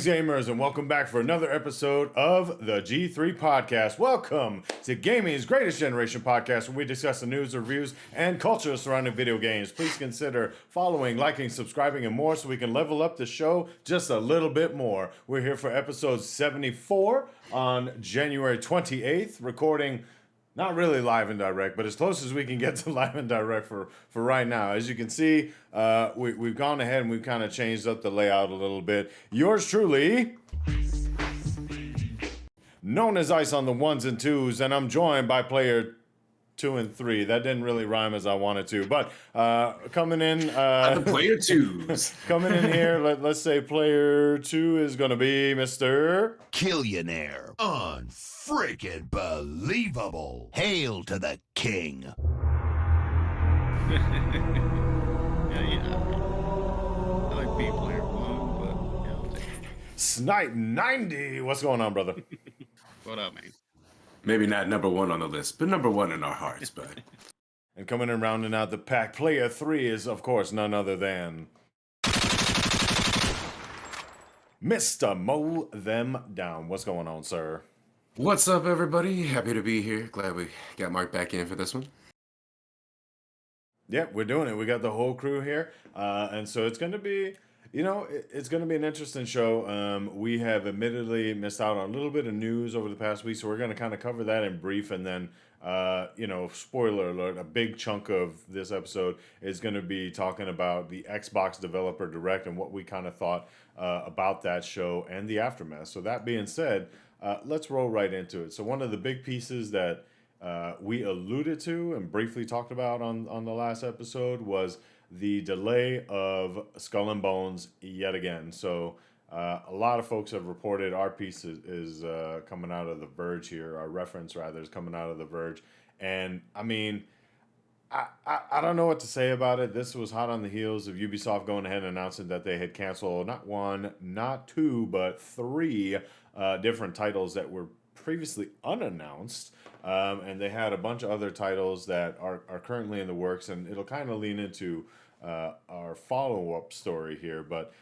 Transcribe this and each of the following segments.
Greetings, gamers, and welcome back for another episode of the G3 Podcast. Welcome to gaming's greatest generation podcast, where we discuss the news, reviews, and culture surrounding video games. Please consider following, liking, subscribing, and more so we can level up the show just a little bit more. We're here for episode 74 on January 28th, recording not really live and direct, but as close as we can get to live and direct for right now. As you can see, we've gone ahead and we've kind of changed up the layout a little bit. Yours truly, known as Ice on the ones and twos, and I'm joined by player 2 and 3. That didn't really rhyme as I wanted to, but coming in, the player twos. coming in here, let's say player 2 is gonna be Mr. Killionaire. Unfreaking believable. Hail to the king. Yeah. I like being player 1, but Snipe 90. What's going on, brother? what up, man? Maybe not number one on the list, but number one in our hearts, bud. And coming in rounding out the pack, player 3 is, of course, none other than Mr. MowThemDown. What's going on, sir? What's up, everybody? Happy to be here. Glad we got Mark back in for this one. Yeah, we're doing it. We got the whole crew here. And so it's going to be, it's going to be an interesting show. We have admittedly missed out on a little bit of news over the past week, so we're going to kind of cover that in brief. And then, spoiler alert, a big chunk of this episode is going to be talking about the Xbox Developer Direct and what we kind of thought about that show and the aftermath. So that being said, let's roll right into it. So one of the big pieces that we alluded to and briefly talked about on the last episode was the delay of Skull and Bones yet again. So a lot of folks have reported our piece is coming out of The Verge here. Our reference, rather, is coming out of The Verge. And, I mean, I don't know what to say about it. This was hot on the heels of Ubisoft going ahead and announcing that they had canceled not one, not two, but 3 different titles that were previously unannounced. And they had a bunch of other titles that are currently in the works, and it'll kind of lean into our follow-up story here. But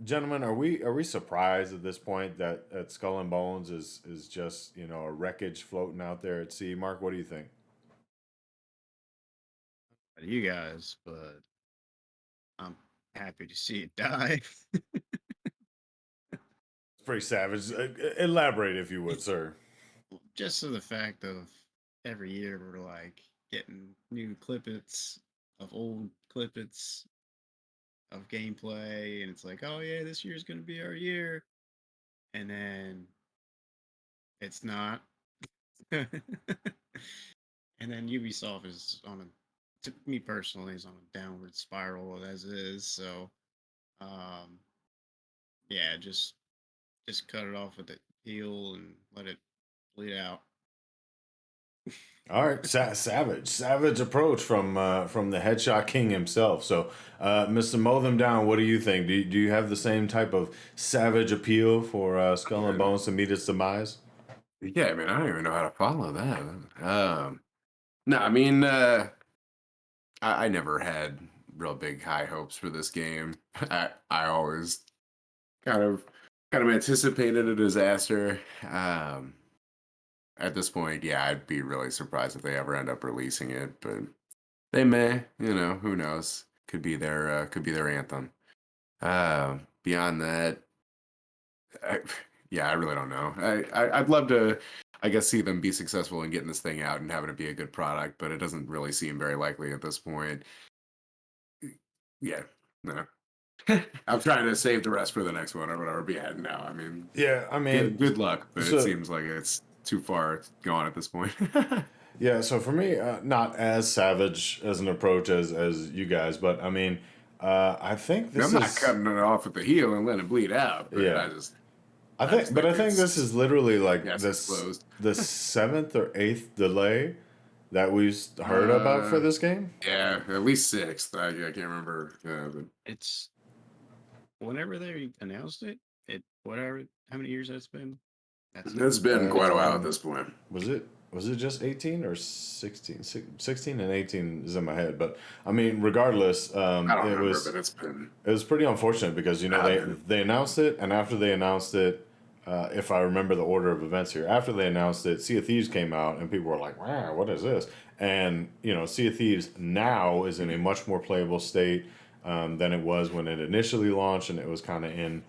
gentlemen, are we surprised at this point that Skull and Bones is just a wreckage floating out there at sea? Mark, what do you think? You guys, but I'm happy to see it die. It's pretty savage. Elaborate, if you would, sir. Just for the fact of every year we're like getting new clippets of old clippets of gameplay, and it's like, oh yeah, this year's gonna be our year, and then it's not. And then Ubisoft is to me personally, is on a downward spiral as is. So, yeah, just cut it off at the heel and let it bleed out. All right, savage approach from the Headshot King himself. So, Mr. MowThemDown, what do you think? Do you have the same type of savage appeal for Skull and Bones to meet its demise? Yeah, man, I don't even know how to follow that. No, I mean, I never had real big high hopes for this game. I always kind of anticipated a disaster. At this point, yeah, I'd be really surprised if they ever end up releasing it, but they may, who knows? Could be their anthem. Beyond that, I really don't know. I'd love to, I guess, see them be successful in getting this thing out and having it be a good product, but it doesn't really seem very likely at this point. Yeah, no. I'm trying to save the rest for the next one or whatever. But yeah, no, I mean, good luck, but it seems like it's too far gone at this point. Yeah, so for me, not as savage as an approach as you guys, but I mean, I think this I'm not cutting it off at the heel and letting it bleed out. But yeah, I think this is literally like the 7th or 8th delay that we've heard about for this game. Yeah, at least 6th. I can't remember. It's whenever they announced it, how many years that's been? It's been quite a while at this point. Was it was it just 18 or 16? 16 and 18 is in my head, but I mean, regardless, I don't remember, but it's been it was pretty unfortunate because they announced it, and after they announced it, if I remember the order of events here, after they announced it, Sea of Thieves came out, and people were like, "Wow, what is this?" And Sea of Thieves now is in a much more playable state than it was when it initially launched, and it was kind of in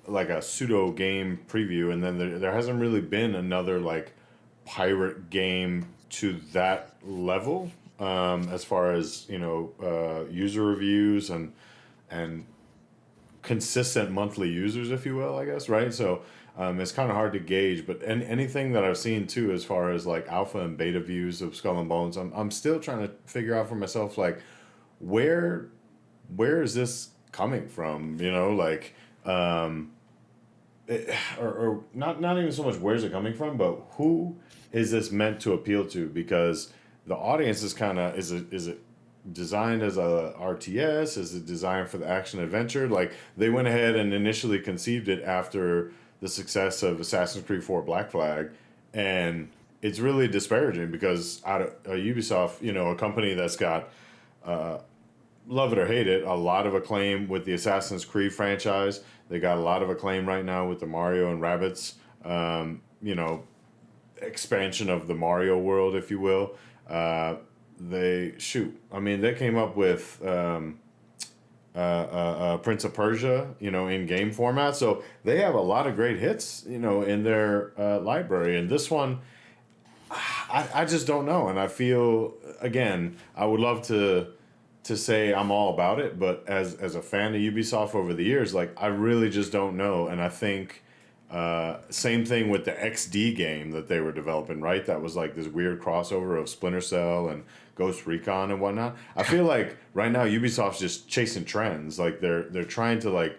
like a pseudo game preview, and then there hasn't really been another like pirate game to that level as far as user reviews and consistent monthly users, if you will, I guess, right? So it's kind of hard to gauge, but anything that I've seen too, as far as like alpha and beta views of Skull and Bones, I'm still trying to figure out for myself like where is this coming from? Or not even so much where's it coming from, but who is this meant to appeal to? Because the audience is kind of is it designed as a RTS? Is it designed for the action adventure? Like they went ahead and initially conceived it after the success of Assassin's Creed 4 Black Flag, and it's really disparaging because out of Ubisoft, a company that's got love it or hate it, a lot of acclaim with the Assassin's Creed franchise. They got a lot of acclaim right now with the Mario and Rabbids, expansion of the Mario world, if you will. They came up with Prince of Persia, in game format. So they have a lot of great hits, in their library. And this one, I just don't know. And I feel, again, I would love to say I'm all about it, but as a fan of Ubisoft over the years, like I really just don't know. And I think same thing with the XD game that they were developing, right? That was like this weird crossover of Splinter Cell and Ghost Recon and whatnot. I feel like right now Ubisoft's just chasing trends. Like they're trying to like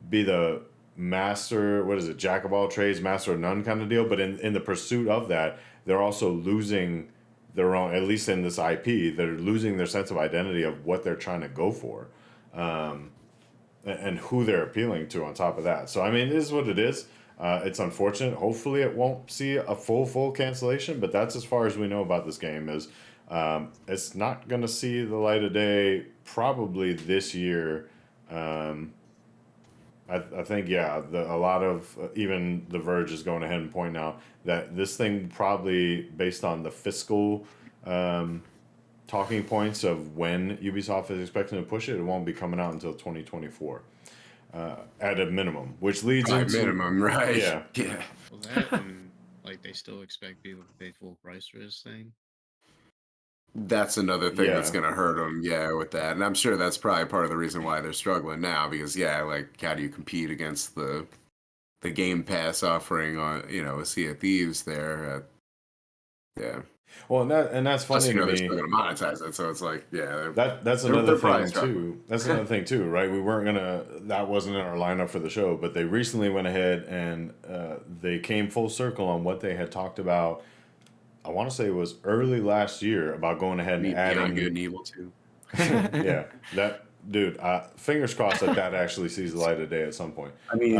be the master, what is it, jack of all trades, master of none kind of deal. But in the pursuit of that, they're also losing their own, at least in this IP, they're losing their sense of identity of what they're trying to go for, and who they're appealing to on top of that. So, I mean, it is what it is. It's unfortunate. Hopefully it won't see a full cancellation, but that's as far as we know about this game is it's not going to see the light of day probably this year. I think, yeah, a lot of even The Verge is going ahead and pointing out that this thing probably, based on the fiscal talking points of when Ubisoft is expecting to push it, it won't be coming out until 2024 at a minimum, which leads into minimum, right? Yeah. Yeah. Well, that and like they still expect people to pay full price for this thing. That's another thing that's Yeah. going to hurt them, with that. And I'm sure that's probably part of the reason why they're struggling now because, like, how do you compete against the Game Pass offering on, a Sea of Thieves there? Yeah. Well, and that's Plus, funny to they're me. still going to monetize it. So it's like, That's they're another thing probably too. struggling. That's another thing too, right? That wasn't in our lineup for the show, but they recently went ahead and they came full circle on what they had talked about. I want to say it was early last year about going ahead and Beyond adding. Good and Evil too. Yeah, that dude. Fingers crossed that actually sees the light of day at some point. I mean,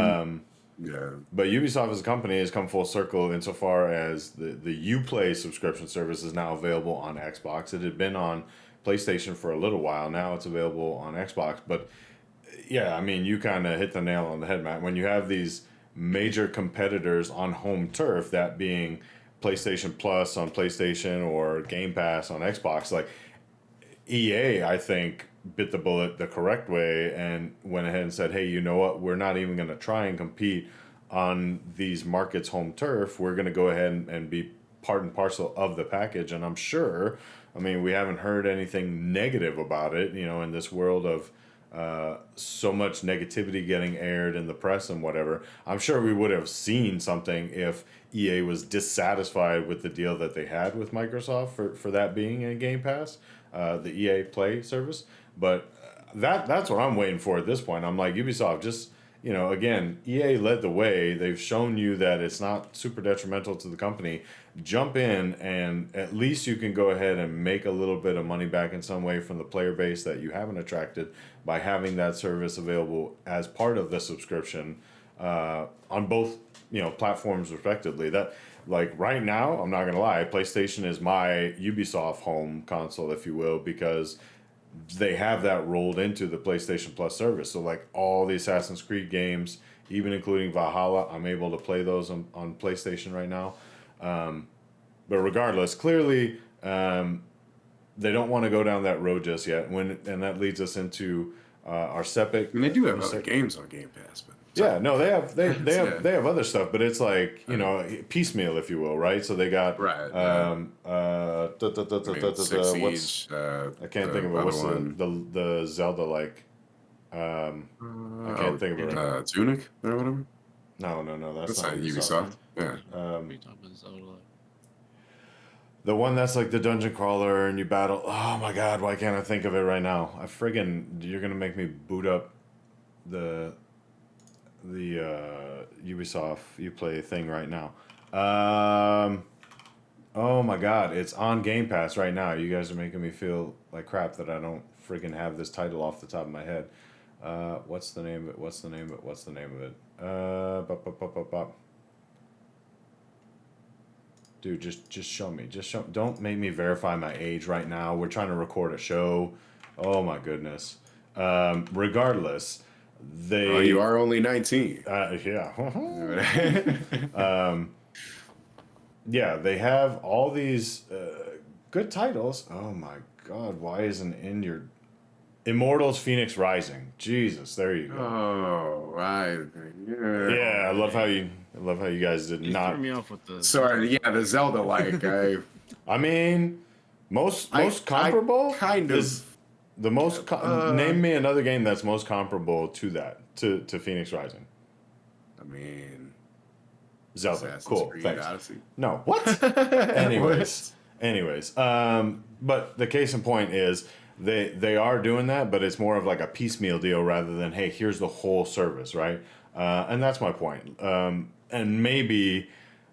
yeah. But Ubisoft as a company has come full circle insofar as the Uplay subscription service is now available on Xbox. It had been on PlayStation for a little while. Now it's available on Xbox. But yeah, I mean, you kind of hit the nail on the head, Matt. When you have these major competitors on home turf, that being PlayStation Plus on PlayStation or Game Pass on Xbox, like EA, I think, bit the bullet the correct way and went ahead and said, hey, you know what? We're not even going to try and compete on these markets' home turf. We're going to go ahead and be part and parcel of the package. And I'm sure, I mean, we haven't heard anything negative about it, in this world of so much negativity getting aired in the press and whatever. I'm sure we would have seen something if EA was dissatisfied with the deal that they had with Microsoft for that being in Game Pass, the EA Play service. But that's what I'm waiting for at this point. I'm like, Ubisoft, just, again, EA led the way. They've shown you that it's not super detrimental to the company. Jump in, and at least you can go ahead and make a little bit of money back in some way from the player base that you haven't attracted by having that service available as part of the subscription. on both platforms respectively. That like right now, I'm not gonna lie, PlayStation is my Ubisoft home console, if you will, because they have that rolled into the PlayStation Plus service. So like all the Assassin's Creed games, even including Valhalla, I'm able to play those on PlayStation right now. But regardless, clearly they don't want to go down that road just yet. And that leads us into our Sepic. I mean, they do have other games on Game Pass, but yeah, no, they have other stuff, but it's like piecemeal, if you will, right? So they got right. Six what's Siege, I can't think of it. What's the Zelda like? I can't think of it right now. Tunic or whatever. No, that's not not Ubisoft. Yeah. What are you talking about, Zelda? The one that's like the dungeon crawler and you battle. Oh my god, why can't I think of it right now? You're gonna make me boot up the Ubisoft Uplay thing right now. Oh my god, it's on Game Pass right now. You guys are making me feel like crap that I don't friggin' have this title off the top of my head. What's the name of it? Dude, just show me. Don't make me verify my age right now. We're trying to record a show. Oh my goodness. Regardless, you are only 19. Yeah. Yeah, they have all these good titles. Oh my god, why isn't in your Immortals Phoenix Rising? Jesus, there you go. Oh, right. Yeah, I love how you guys did You not threw me off with the. Sorry, yeah, the Zelda like. I mean, most comparable kind of is the most. Name me another game that's most comparable to that to Phoenix Rising. I mean, Zelda. Assassin's Cool. Creed Thanks. Odyssey. No. What? Anyways. But the case in point is they are doing that, but it's more of like a piecemeal deal rather than, hey, here's the whole service, right? And that's my point. And maybe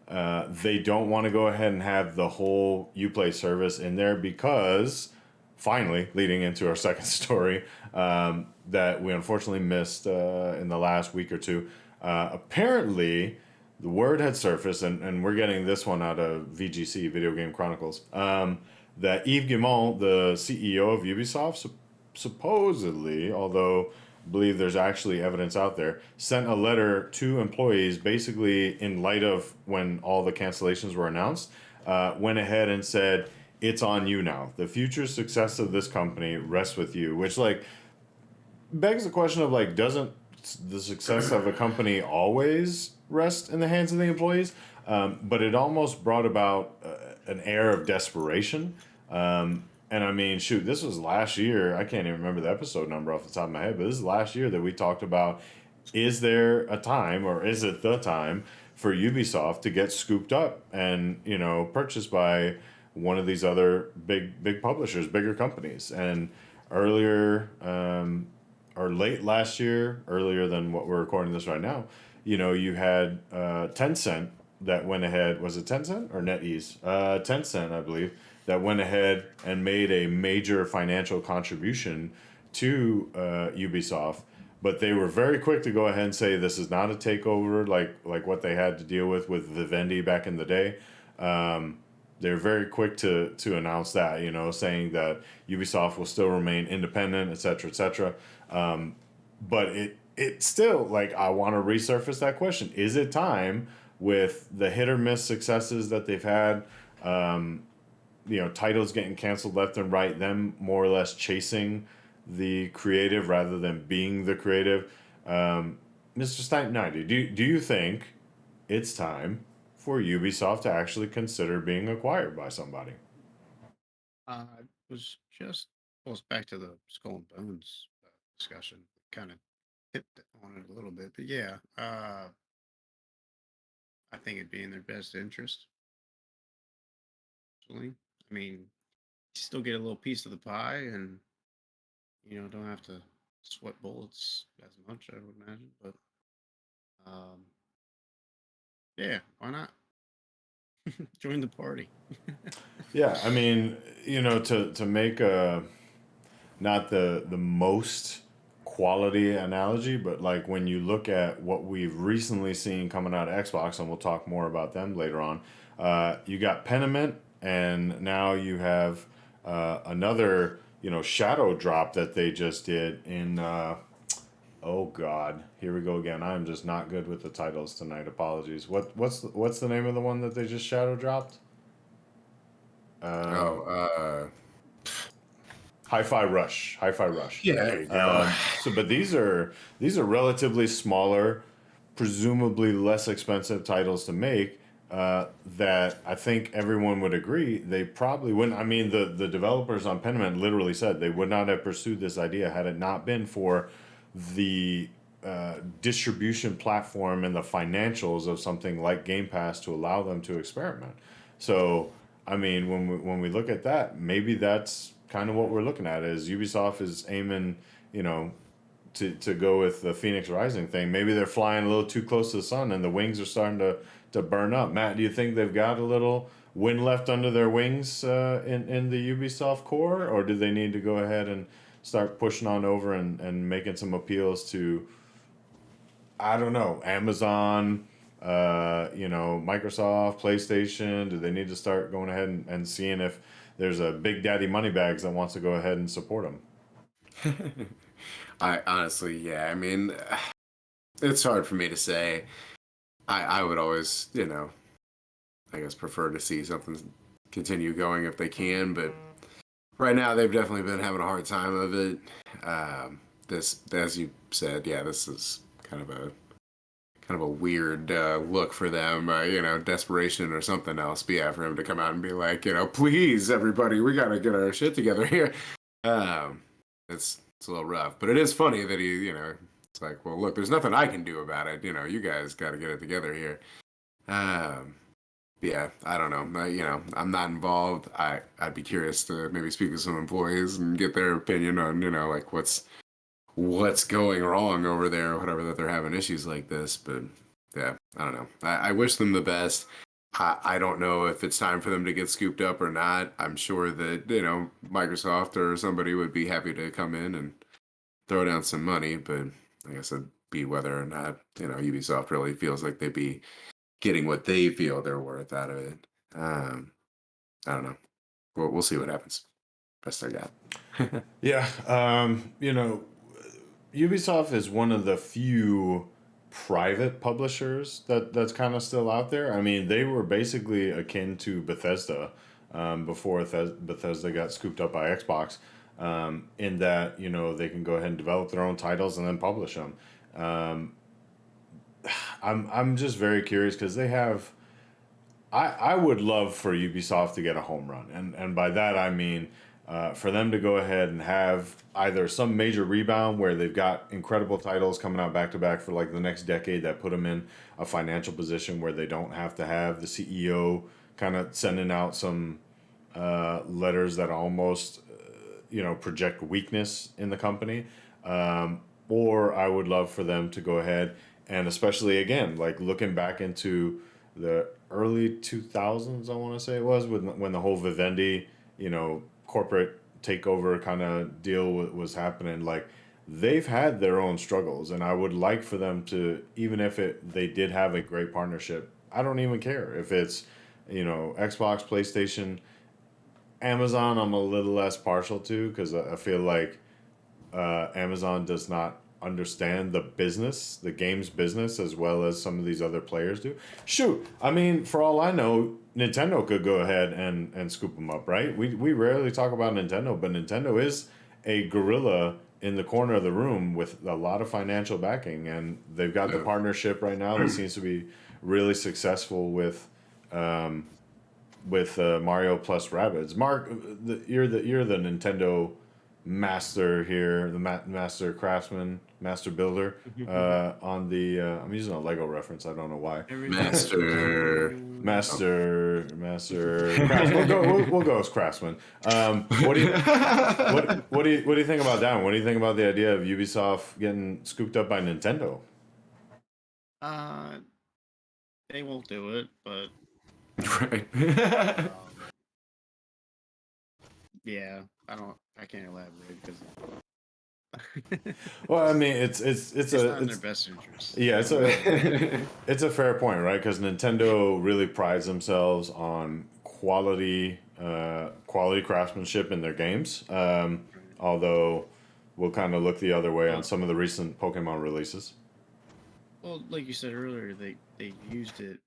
they don't want to go ahead and have the whole Uplay service in there because, finally, leading into our second story that we unfortunately missed in the last week or two, apparently the word had surfaced, and we're getting this one out of VGC, Video Game Chronicles, that Yves Guillemot, the CEO of Ubisoft, supposedly, although I believe there's actually evidence out there, sent a letter to employees basically in light of when all the cancellations were announced, went ahead and said, it's on you now. The future success of this company rests with you, which like begs the question of like, doesn't the success of a company always rest in the hands of the employees? But it almost brought about an air of desperation. And I mean, shoot, this was last year. I can't even remember the episode number off the top of my head, but this is last year that we talked about, is there a time or is it the time for Ubisoft to get scooped up and, purchased by one of these other big publishers, bigger companies? And earlier, or late last year, earlier than what we're recording this right now, you had Tencent that went ahead. Was it Tencent or NetEase? Tencent, I believe, that went ahead and made a major financial contribution to Ubisoft. But they were very quick to go ahead and say this is not a takeover like what they had to deal with Vivendi back in the day. They're very quick to announce that, saying that Ubisoft will still remain independent, et cetera, but it still, like, I want to resurface that question. Is it time, with the hit or miss successes that they've had, titles getting canceled left and right, them more or less chasing the creative rather than being the creative? Mr. Stipe 90, do you think it's time for Ubisoft to actually consider being acquired by somebody? It was just goes back to the Skull and Bones discussion. Kind of hit on it a little bit, but yeah, I think it'd be in their best interest. Actually, I mean, you still get a little piece of the pie, and don't have to sweat bullets as much, I would imagine. But yeah, why not? Join the party. Yeah, I mean, to make a not the most quality analogy, but like when you look at what we've recently seen coming out of Xbox, and we'll talk more about them later on. You got Pentiment, and now you have another, shadow drop that they just did in. Oh God, here we go again. I'm just not good with the titles tonight. Apologies. What's the name of the one that they just shadow dropped? Hi-Fi Rush. Hi-Fi Rush. Yeah, there you go. But these are relatively smaller, presumably less expensive titles to make. That I think everyone would agree they probably wouldn't. I mean, the developers on Pentiment literally said they would not have pursued this idea had it not been for the distribution platform and the financials of something like Game Pass to allow them to experiment. So, I mean, when we look at that, maybe that's kind of what we're looking at is Ubisoft is aiming, to go with the Phoenix Rising thing. Maybe they're flying a little too close to the sun and the wings are starting to burn up. Matt, do you think they've got a little wind left under their wings in the Ubisoft core, or do they need to go ahead and start pushing on over and making some appeals to, I don't know, Amazon, Microsoft, PlayStation? Do they need to start going ahead and seeing if there's a Big Daddy Moneybags that wants to go ahead and support them? I honestly, yeah. I mean, it's hard for me to say. I would always, I guess prefer to see something continue going if they can, but right now they've definitely been having a hard time of it. This, as you said, yeah, this is kind of a weird look for them, desperation or something else. But yeah, for him to come out and be like, please, everybody, we gotta get our shit together here. It's a little rough, but it is funny that he, it's like, well, look, there's nothing I can do about it. You guys got to get it together here. Yeah, I don't know. I'm not involved. I'd be curious to maybe speak with some employees and get their opinion on, like what's going wrong over there or whatever, that they're having issues like this. But yeah, I don't know. I wish them the best. I don't know if it's time for them to get scooped up or not. I'm sure that, Microsoft or somebody would be happy to come in and throw down some money, but I guess it'd be whether or not, Ubisoft really feels like they'd be getting what they feel they're worth out of it. I don't know. We'll see what happens. Best I got. Yeah, Ubisoft is one of the few private publishers that's kind of still out there. I mean, they were basically akin to Bethesda before Bethesda got scooped up by Xbox, in that they can go ahead and develop their own titles and then publish them. I'm just very curious because they have. I would love for Ubisoft to get a home run, and by that I mean for them to go ahead and have either some major rebound where they've got incredible titles coming out back to back for like the next decade that put them in a financial position where they don't have to have the CEO kind of sending out some letters that almost project weakness in the company. Or I would love for them to go ahead and, especially again, like looking back into the early 2000s, I want to say it was, when the whole Vivendi, corporate takeover kind of deal was happening. Like, they've had their own struggles, and I would like for them to, even if they did have a great partnership, I don't even care if it's, Xbox, PlayStation, Amazon. I'm a little less partial to because I feel like Amazon does not understand the games business, as well as some of these other players do. Shoot, I mean, for all I know, Nintendo could go ahead and scoop them up, right? We rarely talk about Nintendo, but Nintendo is a gorilla in the corner of the room with a lot of financial backing, and they've got the partnership right now that seems to be really successful with Mario plus Rabbids. Mark, you're the Nintendo master here, the master craftsman, master builder. On the I'm using a Lego reference. I don't know why. Master craftsman. We'll go as craftsman. What do you think about that? What do you think about the idea of Ubisoft getting scooped up by Nintendo? They won't do it, but Right. yeah, I can't elaborate because Well, I mean, it's It's not in their it's best interest. yeah, They really don't. it's a fair point, right? Because Nintendo really prides themselves on quality craftsmanship in their games. Right. Although we'll kind of look the other way on Well, some of the recent Pokemon releases. well, like you said earlier, they used it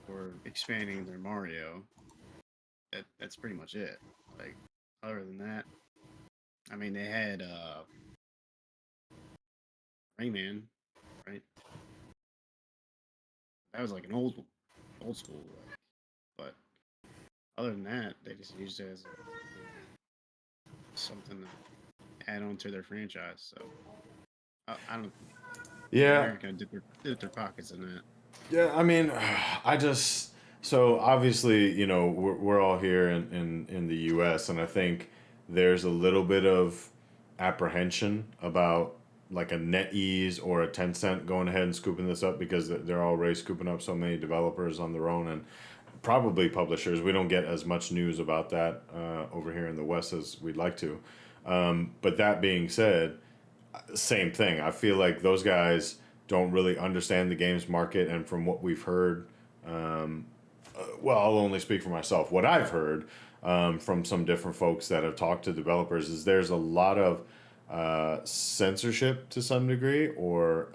for expanding their Mario. That's pretty much it. Like other than that, I mean, they had Rayman, right? That was like an old school, like. But other than that, they just used it as something to add on to their franchise. So I don't. They Yeah, aren't gonna dip their pockets in that. yeah. I mean, I just so obviously, we're all here in the U.S. and I think there's a little bit of apprehension about like a NetEase or a Tencent going ahead and scooping this up because they're already scooping up so many developers on their own and probably publishers. We don't get as much news about that over here in the West as we'd like to. But that being said, same thing. I feel like those guys don't really understand the games market, and from what we've heard, well, I'll only speak for myself. What I've heard from some different folks that have talked to developers is there's a lot of censorship to some degree, or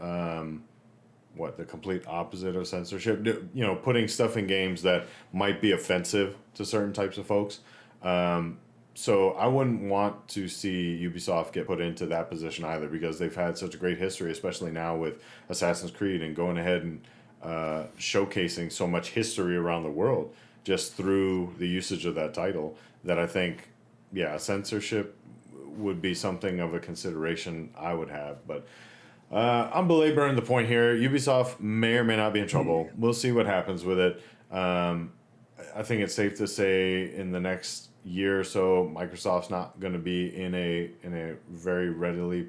what the complete opposite of censorship. Putting stuff in games that might be offensive to certain types of folks. So I wouldn't want to see Ubisoft get put into that position either because they've had such a great history, especially now with Assassin's Creed and going ahead and showcasing so much history around the world just through the usage of that title. That I think, yeah, censorship would be something of a consideration I would have, but I'm belaboring the point here. Ubisoft may or may not be in trouble. We'll see what happens with it. I think it's safe to say in the next year or so, Microsoft's not going to be in a very readily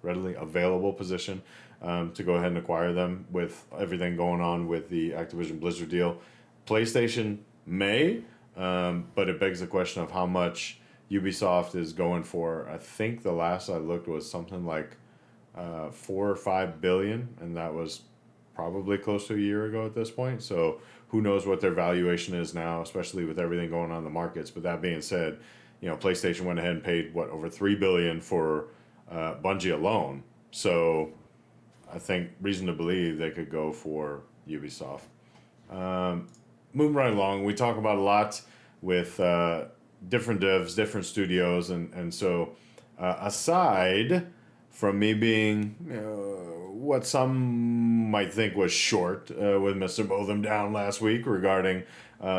available position to go ahead and acquire them with everything going on with the Activision Blizzard deal. PlayStation may, but it begs the question of how much Ubisoft is going for. I think the last I looked was something like 4 or 5 billion, and that was probably close to a year ago at this point. So who knows what their valuation is now, especially with everything going on in the markets. But that being said, PlayStation went ahead and paid what over 3 billion for Bungie alone. So I think reason to believe they could go for Ubisoft. Moving right along, we talk about a lot with different devs, different studios, and so aside from me being what some might think was short with Mr. MowThemDown last week regarding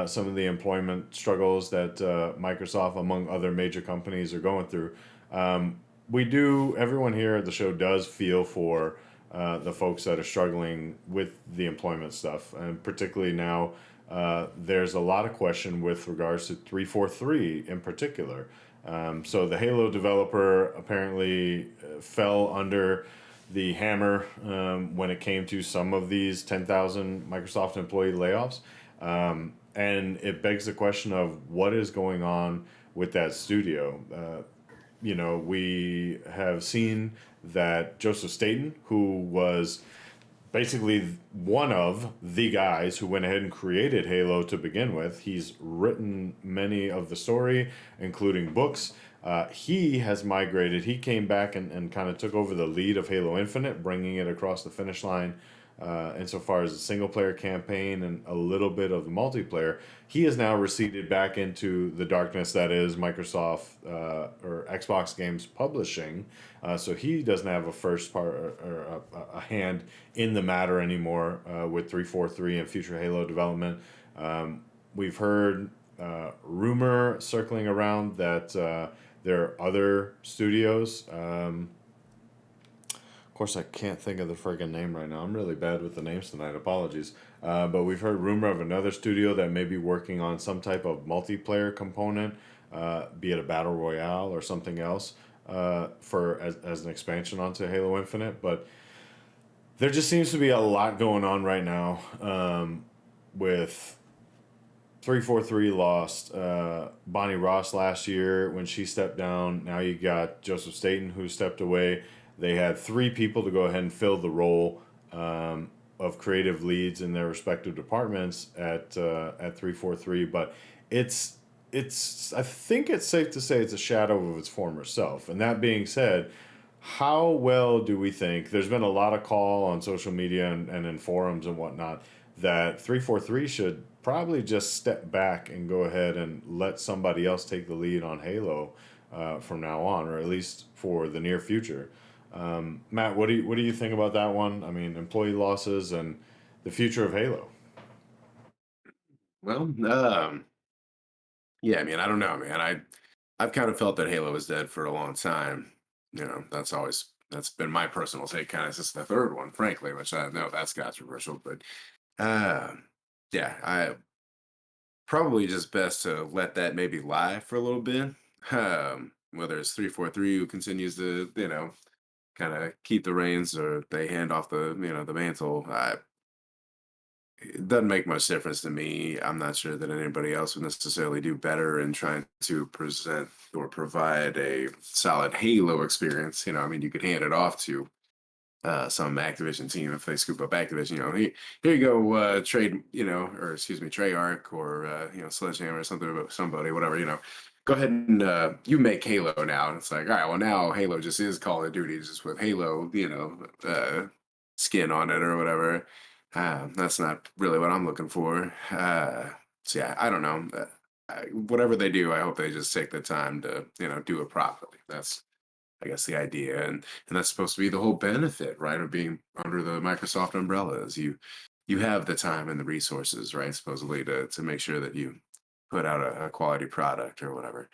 some of the employment struggles that Microsoft, among other major companies, are going through. Everyone here at the show does feel for the folks that are struggling with the employment stuff, and particularly now there's a lot of question with regards to 343 in particular. So the Halo developer apparently fell under the hammer when it came to some of these 10,000 Microsoft employee layoffs. And it begs the question of what is going on with that studio. We have seen that Joseph Staten, who was basically one of the guys who went ahead and created Halo to begin with. He's written many of the story, including books. He has migrated. He came back and kind of took over the lead of Halo Infinite, bringing it across the finish line insofar as the single player campaign and a little bit of the multiplayer. He has now receded back into the darkness that is Microsoft or Xbox Games Publishing. So he doesn't have a first part or a hand in the matter anymore with 343 and future Halo development. We've heard rumor circling around that there are other studios. Of course, I can't think of the friggin' name right now. I'm really bad with the names tonight. Apologies. But we've heard rumor of another studio that may be working on some type of multiplayer component, be it a battle royale or something else, as an expansion onto Halo Infinite. But there just seems to be a lot going on right now with 343 lost Bonnie Ross last year when she stepped down. Now you got Joseph Staten who stepped away. They had three people to go ahead and fill the role of creative leads in their respective departments at 343. But it's I think it's safe to say it's a shadow of its former self. And that being said, how well do we think there's been a lot of call on social media and in forums and whatnot that 343 should probably just step back and go ahead and let somebody else take the lead on Halo from now on, or at least for the near future. Matt, what do you think about that one? I mean, employee losses and the future of Halo. Well, yeah, I mean, I don't know, man. I've kind of felt that Halo was dead for a long time. That's been my personal take, kind of since the third one, frankly, which I know that's controversial, but uh, yeah, I probably just best to let that maybe lie for a little bit. Whether it's 343 who continues to, kind of keep the reins or they hand off the mantle. It doesn't make much difference to me. I'm not sure that anybody else would necessarily do better in trying to present or provide a solid Halo experience. I mean, you could hand it off to some Activision team if they scoop up Activision. Here you go, trade, or excuse me, Treyarch or Sledgehammer or something about somebody, whatever. Go ahead and you make Halo now. And it's like, all right, well now Halo just is Call of Duty, just with Halo, skin on it or whatever. That's not really what I'm looking for. So yeah, I don't know. Whatever they do, I hope they just take the time to do it properly. That's I guess the idea, and that's supposed to be the whole benefit, right, of being under the Microsoft umbrella is you have the time and the resources, right, supposedly to make sure that you put out a quality product or whatever.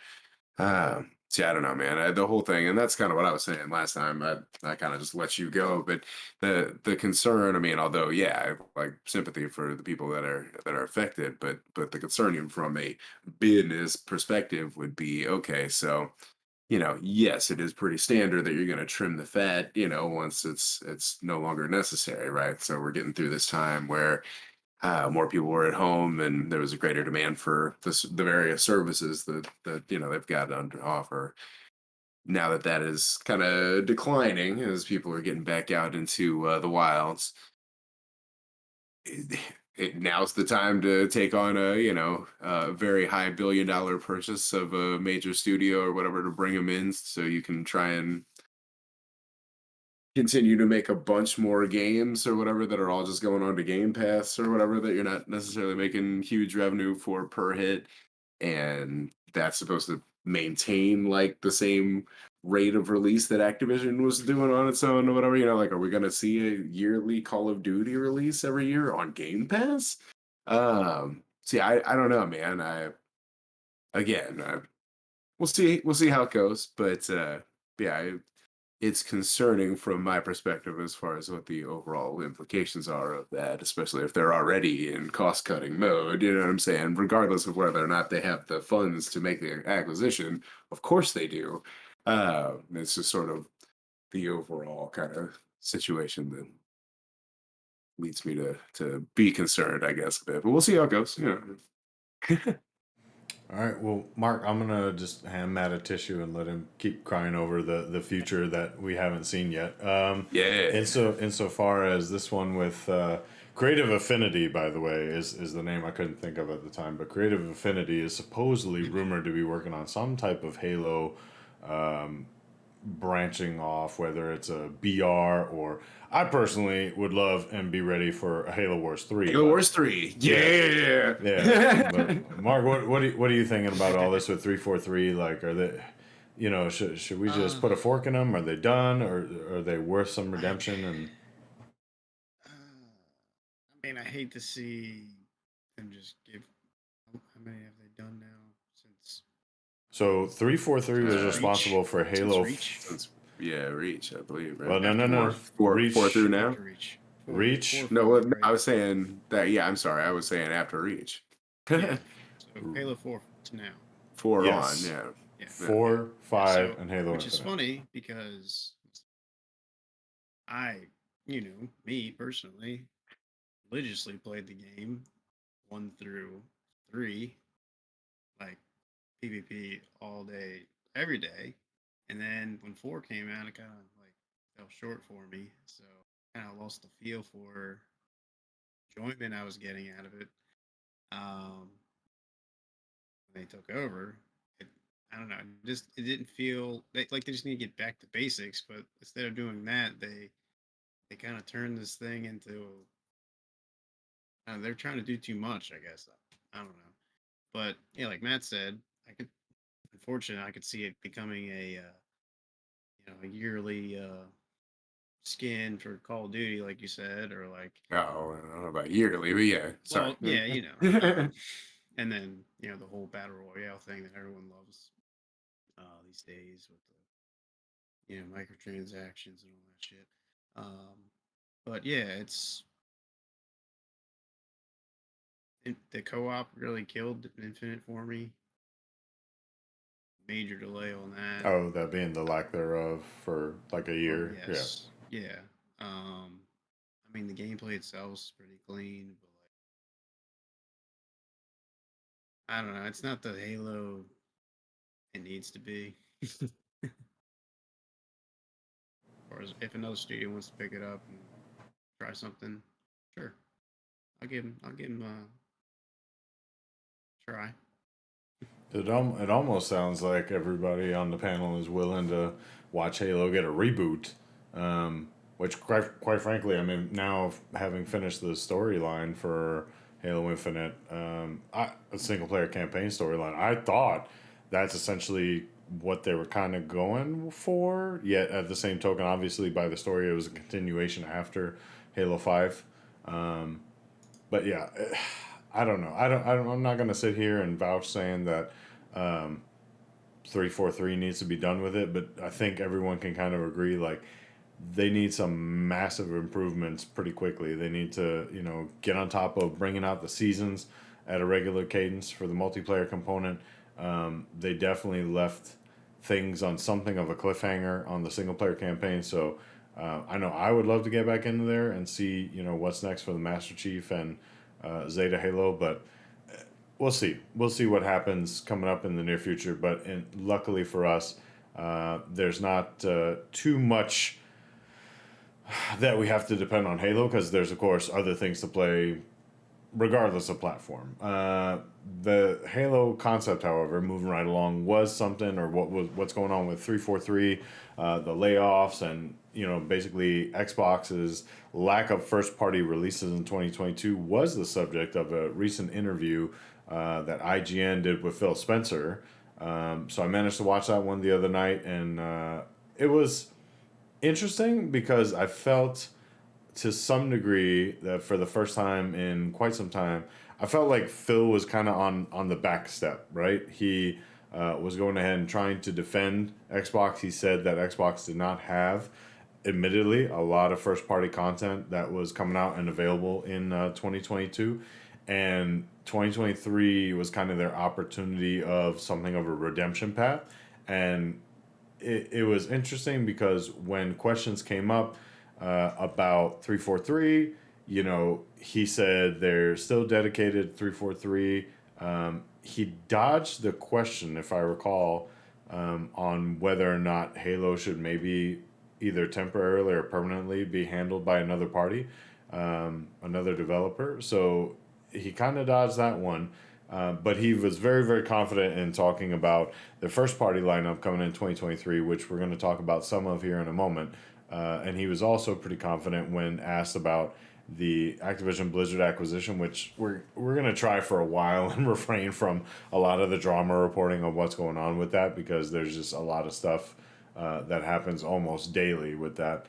See, I don't know, man. The whole thing, and that's kind of what I was saying last time. I kind of just let you go, but the concern, I mean, although yeah, I have, like sympathy for the people that are affected, but the concern even from a business perspective would be okay. So yes, it is pretty standard that you're going to trim the fat, once it's no longer necessary, right? So we're getting through this time where more people were at home, and there was a greater demand for the various services that they've got under offer. Now that that is kind of declining as people are getting back out into the wilds, now's the time to take on a very high billion-dollar purchase of a major studio or whatever to bring them in, so you can try and continue to make a bunch more games or whatever that are all just going on to Game Pass or whatever that you're not necessarily making huge revenue for per hit, and that's supposed to maintain like the same rate of release that Activision was doing on its own or whatever. Like, are we going to see a yearly Call of Duty release every year on Game Pass? See, I don't know, man. Again, we'll see how it goes, but yeah, it's concerning from my perspective as far as what the overall implications are of that, especially if they're already in cost cutting mode. You know what I'm saying? Regardless of whether or not they have the funds to make the acquisition, of course they do. It's just sort of the overall kind of situation that leads me to be concerned, I guess, a bit. But we'll see how it goes. All right, well, Mark, I'm gonna just hand Matt a tissue and let him keep crying over the future that we haven't seen yet. Yeah. Insofar as this one with Creative Affinity, by the way, is the name I couldn't think of at the time, but Creative Affinity is supposedly rumored to be working on some type of Halo branching off, whether it's a BR or I personally would love and be ready for a Halo Wars 3. Halo Wars 3. Yeah. Yeah, but Mark, what are you thinking about all this with 343? Like, are they, should we just put a fork in them? Are they done, or are they worth some redemption? And I mean, I hate to see them just give. How many have they done now since so 343 was Uh, responsible for since Halo. Reach? Yeah, Reach, I believe, Well, right? no. Four Reach, through now. After Reach. Reach. No, 4, well, I 5, was saying that. Yeah, I'm sorry. I was saying after Reach. right? Yeah. So Halo 4 to now. Four on, Yes, yeah. Yeah. 4, Yeah, 5, so, and Halo which is Infinite. funny because I, me personally, religiously played the game 1 through 3, like PvP all day, every day. And then when 4 came out, it kind of like fell short for me. So kind of lost the feel for enjoyment I was getting out of it. When they took over, it, I don't know, it didn't feel like they just need to get back to basics. But instead of doing that, they kind of turned this thing into they're trying to do too much, I guess. I don't know. But yeah, like Matt said, unfortunately, I could see it becoming a yearly skin for Call of Duty, like you said, or like, Oh, I don't know about yearly, but yeah. Sorry. well, yeah, and then the whole battle royale thing that everyone loves these days with the microtransactions and all that shit. But yeah, the co-op really killed Infinite for me. Major delay on that. Oh, that being the lack thereof for like a Oh, year. yes. Yeah. I mean, the gameplay itself is pretty clean, but like, I don't know. It's not the Halo it needs to be. Or if another studio wants to pick it up and try something, sure, I'll give him a try. It almost sounds like everybody on the panel is willing to watch Halo get a reboot, which quite frankly, I mean, now having finished the storyline for Halo Infinite, a single player campaign storyline, I thought that's essentially what they were kind of going for. Yet at the same token, obviously by the story, it was a continuation after Halo 5. But yeah, I don't know. I'm not gonna sit here and vouch saying that 343 needs to be done with it, but I think everyone can kind of agree like they need some massive improvements pretty quickly. They need to get on top of bringing out the seasons at a regular cadence for the multiplayer component. They definitely left things on something of a cliffhanger on the single player campaign. So I know I would love to get back into there and see what's next for the Master Chief and Zeta Halo, but we'll see. We'll see what happens coming up in the near future. But luckily for us, there's not too much that we have to depend on Halo because there's of course other things to play regardless of platform. The Halo concept, however, moving right along, was something, or what's going on with 343, the layoffs, and basically Xbox's lack of first party releases in 2022 was the subject of a recent interview that IGN did with Phil Spencer. So I managed to watch that one the other night, and it was interesting because I felt to some degree that for the first time in quite some time, I felt like Phil was kind of on the back step, right? He was going ahead and trying to defend Xbox. He said that Xbox did not have, admittedly, a lot of first party content that was coming out and available in 2022. And 2023 was kind of their opportunity of something of a redemption path. And it was interesting because when questions came up about 343, he said they're still dedicated 343. He dodged the question, if I recall, on whether or not Halo should maybe either temporarily or permanently be handled by another party, another developer. So he kind of dodged that one. But he was very, very confident in talking about the first party lineup coming in 2023, which we're going to talk about some of here in a moment. And he was also pretty confident when asked about the Activision Blizzard acquisition, which we're going to try for a while and refrain from a lot of the drama reporting on what's going on with that because there's just a lot of stuff that happens almost daily with that.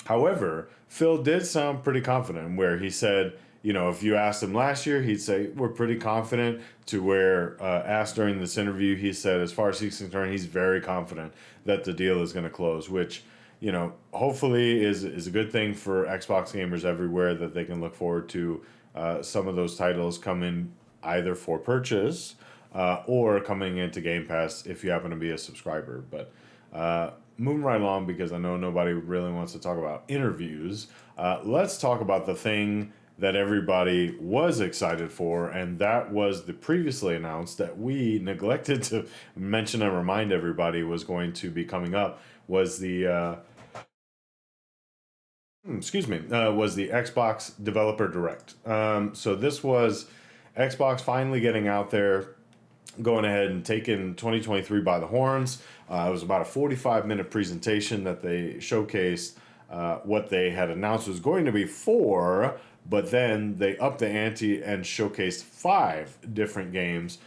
However, Phil did sound pretty confident where he said, if you asked him last year, he'd say, we're pretty confident, to where asked during this interview, he said, as far as he's concerned, he's very confident that the deal is going to close, which, hopefully is a good thing for Xbox gamers everywhere, that they can look forward to some of those titles coming either for purchase or coming into Game Pass if you happen to be a subscriber. But moving right along, because I know nobody really wants to talk about interviews, let's talk about the thing that everybody was excited for, and that was the previously announced that we neglected to mention and remind everybody was going to be coming up, was the was the Xbox Developer Direct. So this was Xbox finally getting out there, going ahead and taking 2023 by the horns. It was about a 45-minute presentation that they showcased what they had announced was going to be 4, but then they upped the ante and showcased 5 different games.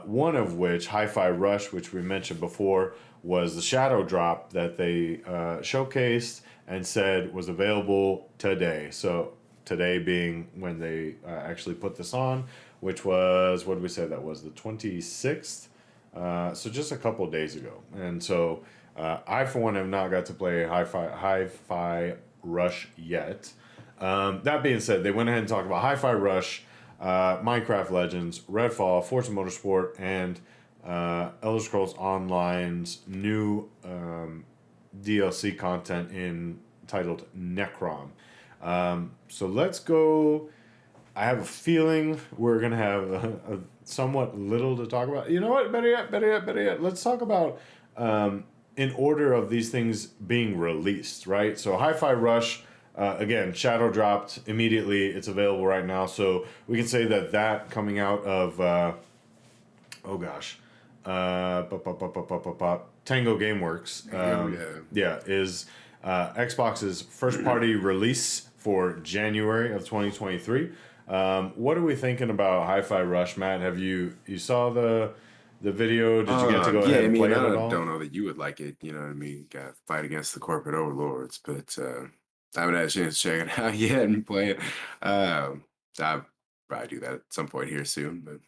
One of which, Hi-Fi Rush, which we mentioned before, was the shadow drop that they showcased and said was available today. So today being when they actually put this on, which was, what did we say that was, the 26th? So just a couple days ago. And so I, for one, have not got to play Hi-Fi Rush yet. That being said, they went ahead and talked about Hi-Fi Rush, Minecraft Legends, Redfall, Forza Motorsport, and Elder Scrolls Online's new DLC content titled Necrom. So let's go. I have a feeling we're gonna have a somewhat little to talk about. You know what? Better yet. Let's talk about in order of these things being released, right? So Hi-Fi Rush, again, shadow dropped immediately. It's available right now, so we can say that coming out of oh gosh, Tango GameWorks, is Xbox's first party release for January of 2023. What are we thinking about Hi-Fi Rush, Matt? Have you saw the video? Did you get to go ahead and play it at all? I don't know that you would like it. You know what I mean? Got to fight against the corporate overlords, but I haven't had a chance to check it out yet and play it. I'll probably do that at some point here soon, but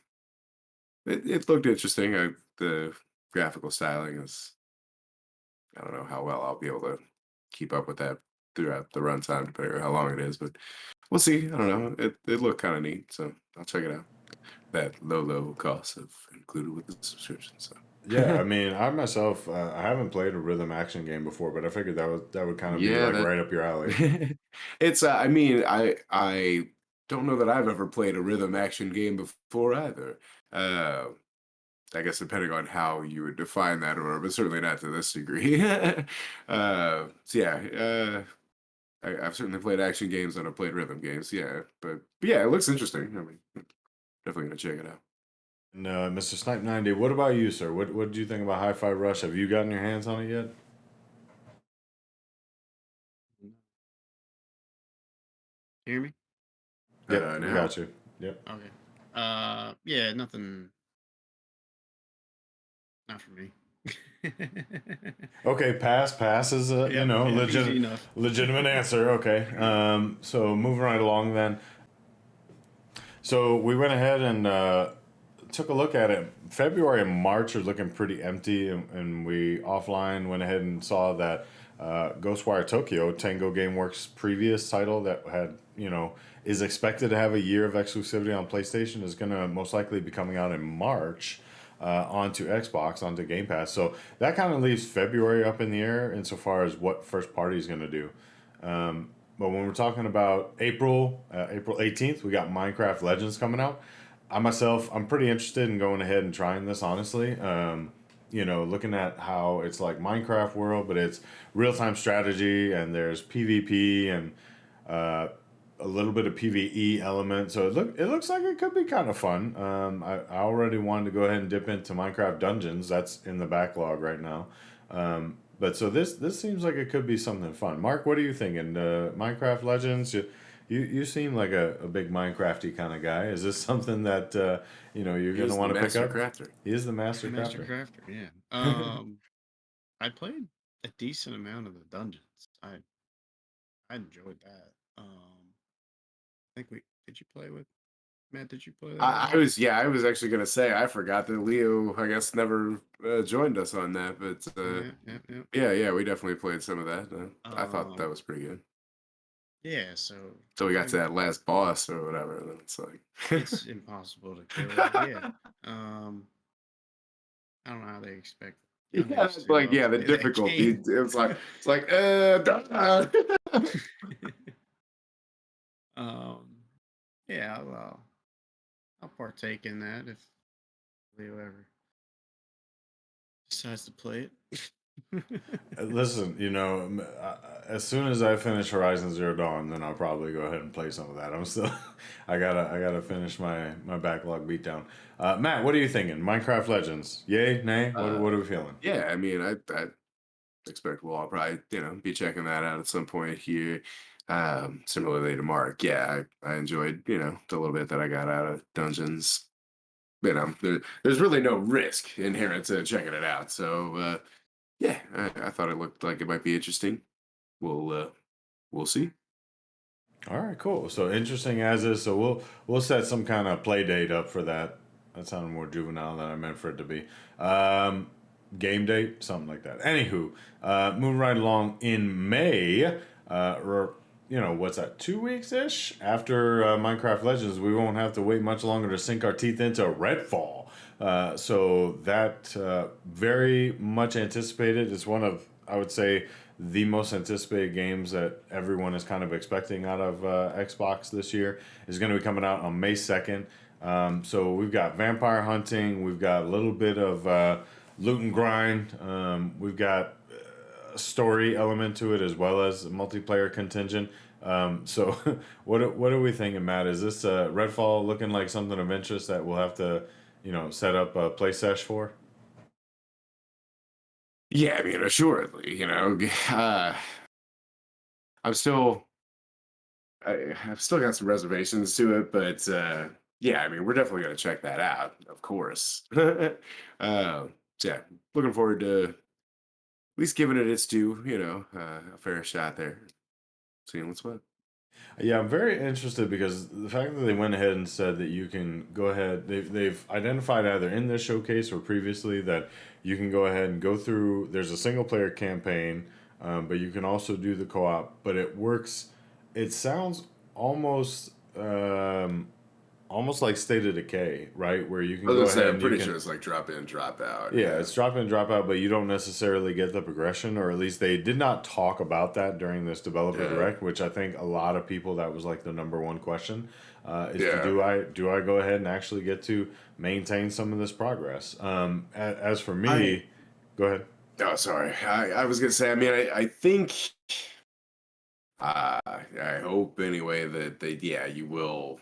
it looked interesting. The graphical styling is, I don't know how well I'll be able to keep up with that throughout the runtime, depending on how long it is, but we'll see. I don't know. It looked kind of neat, so I'll check it out. That low cost of included with the subscription. So Yeah, I mean, I myself, I haven't played a rhythm action game before, but I figured that would kind of be yeah, like right up your alley. it's. I mean, I don't know that I've ever played a rhythm action game before either. Uh, I guess depending on how you would define that, but certainly not to this degree. So yeah, I've certainly played action games and I've played rhythm games. Yeah, but yeah, it looks interesting. I mean, definitely gonna check it out. No, Mr. Snipe 90, what about you, sir? What did you think about Hi-Fi Rush? Have you gotten your hands on it yet? Hear me? Yep, we Now, got you. Yep. Okay. Yeah, nothing. Not for me. Okay, pass is a easy enough. legitimate answer. Okay. So moving right along then. So we went ahead and took a look at it. February and March are looking pretty empty, and we offline went ahead and saw that Ghostwire Tokyo, Tango GameWorks' previous title that had, is expected to have a year of exclusivity on PlayStation, is going to most likely be coming out in March onto Xbox, onto Game Pass. So that kind of leaves February up in the air insofar as what first party is going to do. But when we're talking about April 18th, we got Minecraft Legends coming out. I'm pretty interested in going ahead and trying this, honestly. Looking at how it's like Minecraft world, but it's real-time strategy, and there's PvP and a little bit of PvE element. So it looks like it could be kind of fun. I already wanted to go ahead and dip into Minecraft Dungeons. That's in the backlog right now. But so this seems like it could be something fun. Mark, what are you thinking? Minecraft Legends? You seem like a big Minecrafty kind of guy. Is this something that you're gonna want to pick up? crafter. He is the master Master crafter. Crafter, yeah. I played a decent amount of the dungeons. I enjoyed that. I think did you play with Matt? Did you play that at all? I was actually gonna say I forgot that Leo, I guess, never joined us on that, but Yeah. yeah, we definitely played some of that. I thought that Um, was pretty good. yeah. So So we got to I that last boss or whatever, and then it's like, it's impossible to kill. Yeah. I don't know how they expect yeah, others it's to like, yeah, the play that difficulty. game. It's like, duh. um, yeah, I'll partake in that if Leo ever decides to play it. Listen, as soon as I finish Horizon Zero Dawn, then I'll probably go ahead and play some of that. I'm still, I gotta finish my backlog beatdown. Matt, what are you thinking? Minecraft Legends, yay, nay? What are we feeling? Yeah, I mean, I expect we'll all probably be checking that out at some point here. Similarly to Mark, yeah, I enjoyed the little bit that I got out of Dungeons. There's really no risk inherent to checking it out. So yeah, I thought it looked like it might be interesting. We'll see. All right, cool. So interesting as is. So we'll set some kind of play date up for that. That sounded more juvenile than I meant for it to be. Game date, something like that. Anywho, moving right along in May. What's that? 2 weeks ish after Minecraft Legends, we won't have to wait much longer to sink our teeth into Redfall. So that very much anticipated. It's one of, I would say, the most anticipated games that everyone is kind of expecting out of Xbox this year is going to be coming out on May 2nd. So we've got vampire hunting, we've got a little bit of loot and grind, we've got a story element to it as well as a multiplayer contingent. So what are we thinking, Matt? Is this Redfall looking like something of interest that we'll have to, set up a play sesh for? Yeah, I mean, assuredly, I'm still I've still got some reservations to it, but yeah, I mean, we're definitely going to check that out, of course. Yeah, looking forward to at least giving it its due, a fair shot there, seeing what's what. Yeah, I'm very interested because the fact that they went ahead and said that you can go ahead, they've identified either in this showcase or previously that you can go ahead and go through. There's a single player campaign, but you can also do the co op. But it works. It sounds almost almost like State of Decay, right? Where you I can was go gonna say, ahead I'm and you pretty sure can. it's like drop in, drop out. Yeah, Yeah, it's drop in, drop out, but you don't necessarily get the progression, or at least they did not talk about that during this developer yeah, direct, which I think a lot of people that was like the number one question is yeah. do I go ahead and actually get to maintain some of this progress? As for I me, go ahead. Oh, sorry. I was gonna say. I mean, I think. I hope anyway that you will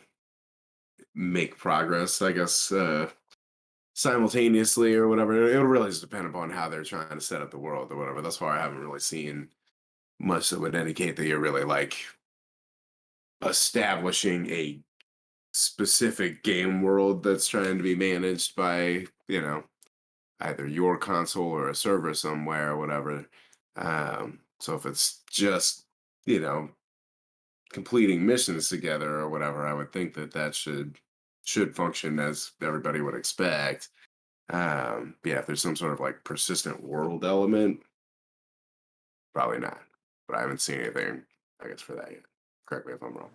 make progress. I guess simultaneously or whatever. It'll really just depend upon how they're trying to set up the world or whatever. Thus far, I haven't really seen much that would indicate that you're really like establishing a specific game world that's trying to be managed by either your console or a server somewhere or whatever. So if it's just you know completing missions together or whatever, I would think that should function as everybody would expect. Yeah, if there's some sort of like persistent world element, probably not. But I haven't seen anything, I guess, for that yet. Correct me if I'm wrong.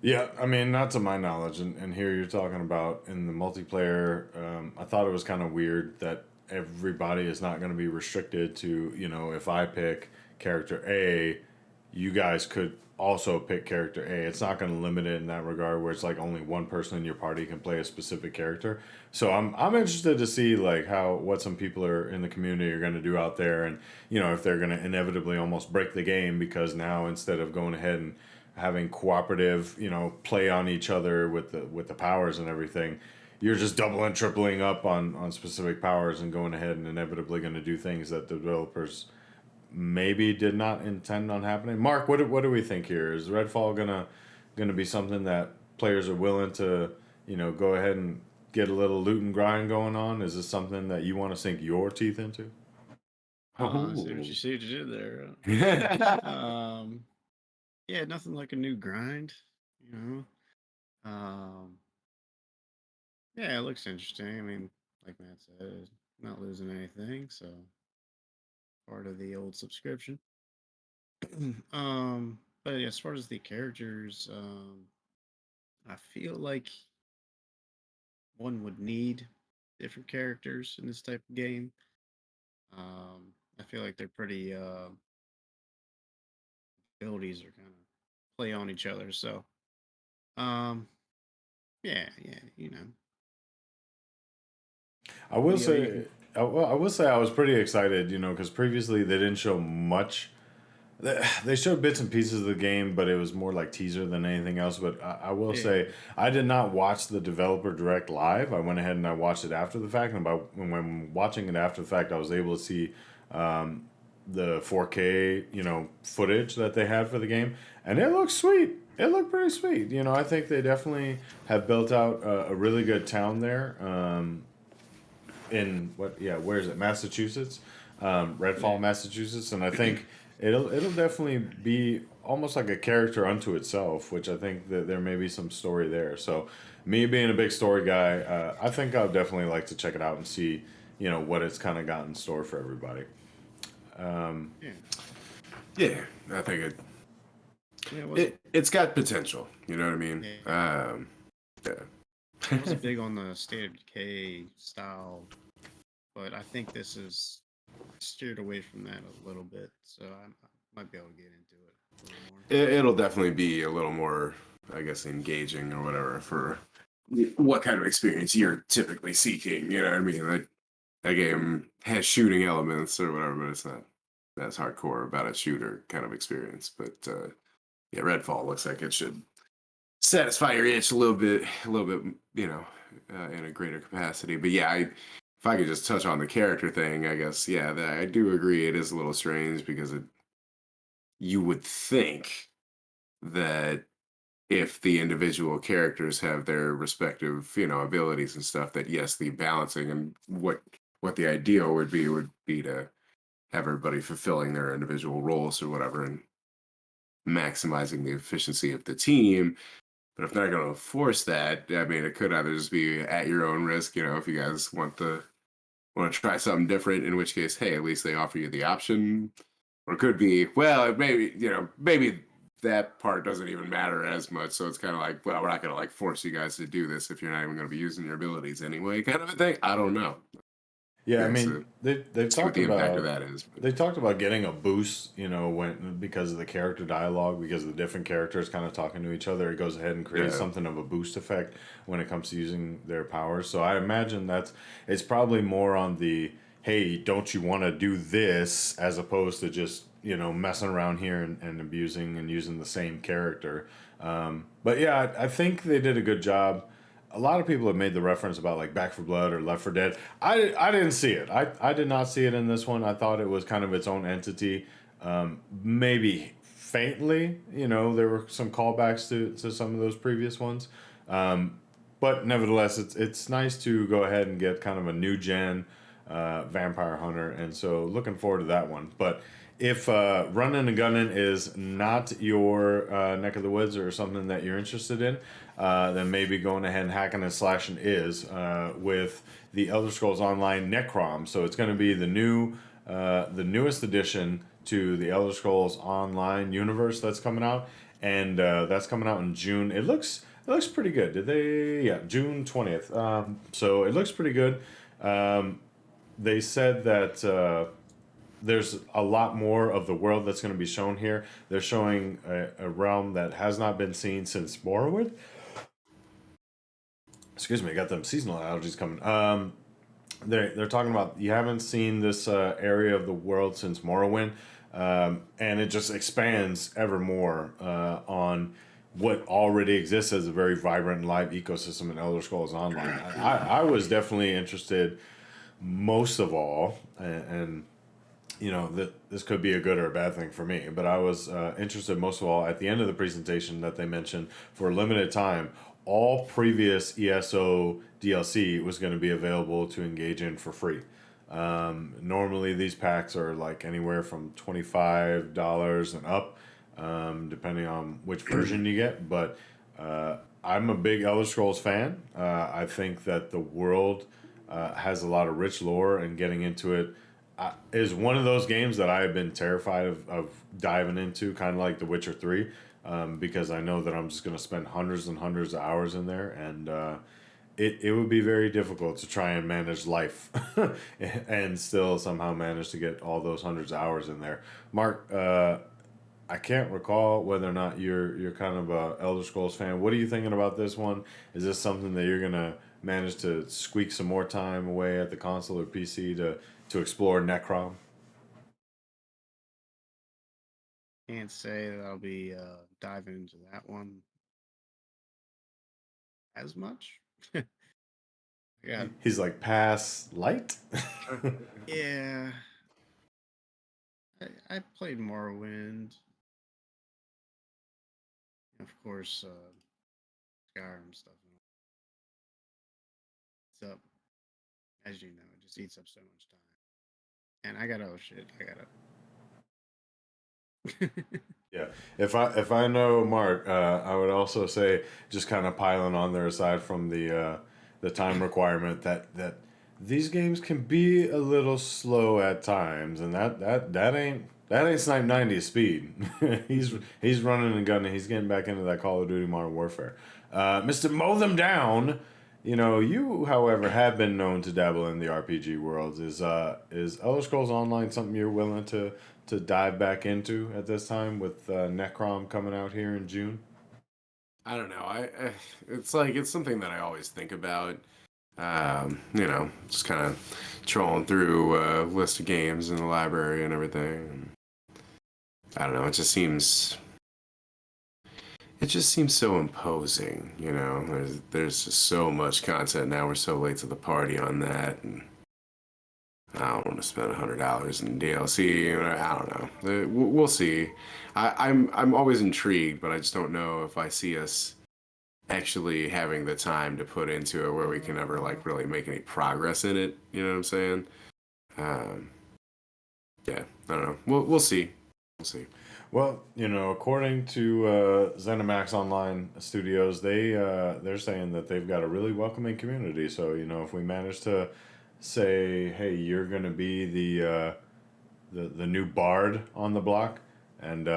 Yeah, I mean, not to my knowledge, and here you're talking about in the multiplayer. I thought it was kind of weird that everybody is not going to be restricted to, if I pick character A, you guys could also pick character A. It's not going to limit it in that regard where it's like only one person in your party can play a specific character. So I'm interested to see like how what some people are in the community are going to do out there, and if they're going to inevitably almost break the game because now instead of going ahead and having cooperative, play on each other with the powers and everything, you're just doubling, tripling up on specific powers and going ahead and inevitably going to do things that the developers maybe did not intend on happening. Mark, what do we think here? Is Redfall gonna be something that players are willing to go ahead and get a little loot and grind going on? Is this something that you want to sink your teeth into? I Oh. see what you did there. Yeah, nothing like a new grind, you know. Yeah, it looks interesting. I mean, like Matt said, not losing anything, so part of the old subscription. But as far as the characters, I feel like one would need different characters in this type of game. I feel like they're pretty abilities are kind of play on each other. So, um, Yeah, yeah, you know. I will Yeah, you say, can. I will say I was pretty excited, because previously they didn't show much. They showed bits and pieces of the game, but it was more like teaser than anything else. But I will Yeah, say I did not watch the developer direct live. I went ahead and I watched it after the fact, and when watching it after the fact, I was able to see the 4K footage that they had for the game, and it looked sweet. It looked pretty sweet. I think they definitely have built out a really good town there. In where is it, Massachusetts, Redfall, yeah, Massachusetts, and I think it'll definitely be almost like a character unto itself, which I think that there may be some story there. So me being a big story guy, I think I'll definitely like to check it out and see what it's kind of got in store for everybody. yeah, Yeah, I think yeah. It was it's got potential. You know what I mean? yeah, Yeah. I wasn't big on the State of Decay style, but I think this is steered away from that a little bit, so I might be able to get into it a little more. It'll definitely be a little more, I guess, engaging or whatever for what kind of experience you're typically seeking. You know what I mean? Like that game has shooting elements or whatever, but it's not as hardcore about a shooter kind of experience. But yeah, Redfall looks like it should satisfy your itch a little bit, in a greater capacity. But yeah, if I could just touch on the character thing, I guess, yeah, I do agree it is a little strange because you would think that if the individual characters have their respective, abilities and stuff, that yes, the balancing and what the ideal would be to have everybody fulfilling their individual roles or whatever and maximizing the efficiency of the team. But if they're not going to force that, I mean, it could either just be at your own risk, if you guys want to try something different, in which case, hey, at least they offer you the option. Or it could be, well, maybe that part doesn't even matter as much. So it's kind of like, well, we're not going to like force you guys to do this if you're not even going to be using your abilities anyway, kind of a thing. I don't know. Yeah, I Yeah, mean so they've see what talked the impact of about that is. But they talked about getting a boost, when because of the character dialogue, because the different characters kind of talking to each other, it goes ahead and creates yeah, something of a boost effect when it comes to using their powers. So I imagine it's probably more on the hey, don't you want to do this as opposed to just messing around here and abusing and using the same character. But yeah, I think they did a good job. A lot of people have made the reference about like Back for Blood or Left 4 Dead. I didn't see it. I did not see it in this one. I thought it was kind of its own entity. Maybe faintly, there were some callbacks to some of those previous ones. But nevertheless, it's nice to go ahead and get kind of a new gen Vampire Hunter, and so looking forward to that one. But if running and gunning is not your neck of the woods or something that you're interested in, then maybe going ahead and hacking and slashing is with the Elder Scrolls Online Necrom. So it's going to be the newest addition to the Elder Scrolls Online universe that's coming out, and that's coming out in June. It looks pretty good. Did they? Yeah, June 20th. So it looks pretty good. They said that there's a lot more of the world that's going to be shown here. They're showing a realm that has not been seen since Morrowind. Excuse me, I got them seasonal allergies coming. They're talking about you haven't seen this area of the world since Morrowind, and it just expands ever more on what already exists as a very vibrant live ecosystem in Elder Scrolls Online. I was definitely interested most of all, and that this could be a good or a bad thing for me, but I was interested most of all at the end of the presentation that they mentioned for a limited time all previous ESO DLC was going to be available to engage in for free. Normally these packs are like anywhere from $25 and up, depending on which version you get, but I'm a big Elder Scrolls fan. I think that the world has a lot of rich lore, and getting into it is one of those games that I have been terrified of diving into, kind of like The Witcher 3, because I know that I'm just going to spend hundreds and hundreds of hours in there, and it would be very difficult to try and manage life and still somehow manage to get all those hundreds of hours in there. Mark, I can't recall whether or not you're kind of a Elder Scrolls fan. What are you thinking about this one? Is this something that you're gonna manage to squeak some more time away at the console or PC to explore Necrom? Can't say that I'll be diving into that one as much. I got He's like pass light. yeah. I played Morrowind, of course. Skyrim stuff. It's up, as you know, it just eats up so much time. And I got oh shit, I gotta. Yeah, if I know Mark, I would also say just kind of piling on there aside from the time requirement that these games can be a little slow at times, and that ain't Snipe 90's speed. he's running and gunning. He's getting back into that Call of Duty Modern Warfare. Mr. Mow Them Down. You, however, have been known to dabble in the RPG worlds. Is Elder Scrolls Online something you're willing to dive back into at this time with Necrom coming out here in June? I don't know. It's something that I always think about. Just kind of trolling through a list of games in the library and everything. I don't know. It just seems so imposing. There's just so much content now. We're so late to the party on that, and I don't want to spend $100 in DLC. I don't know. We'll see. I'm always intrigued, but I just don't know if I see us actually having the time to put into it where we can ever like really make any progress in it. You know what I'm saying? Um, yeah, I don't know. We'll see. We'll see. Well, according to ZeniMax Online Studios, they're saying that they've got a really welcoming community. So if we manage to say, hey, you're gonna be the new bard on the block, and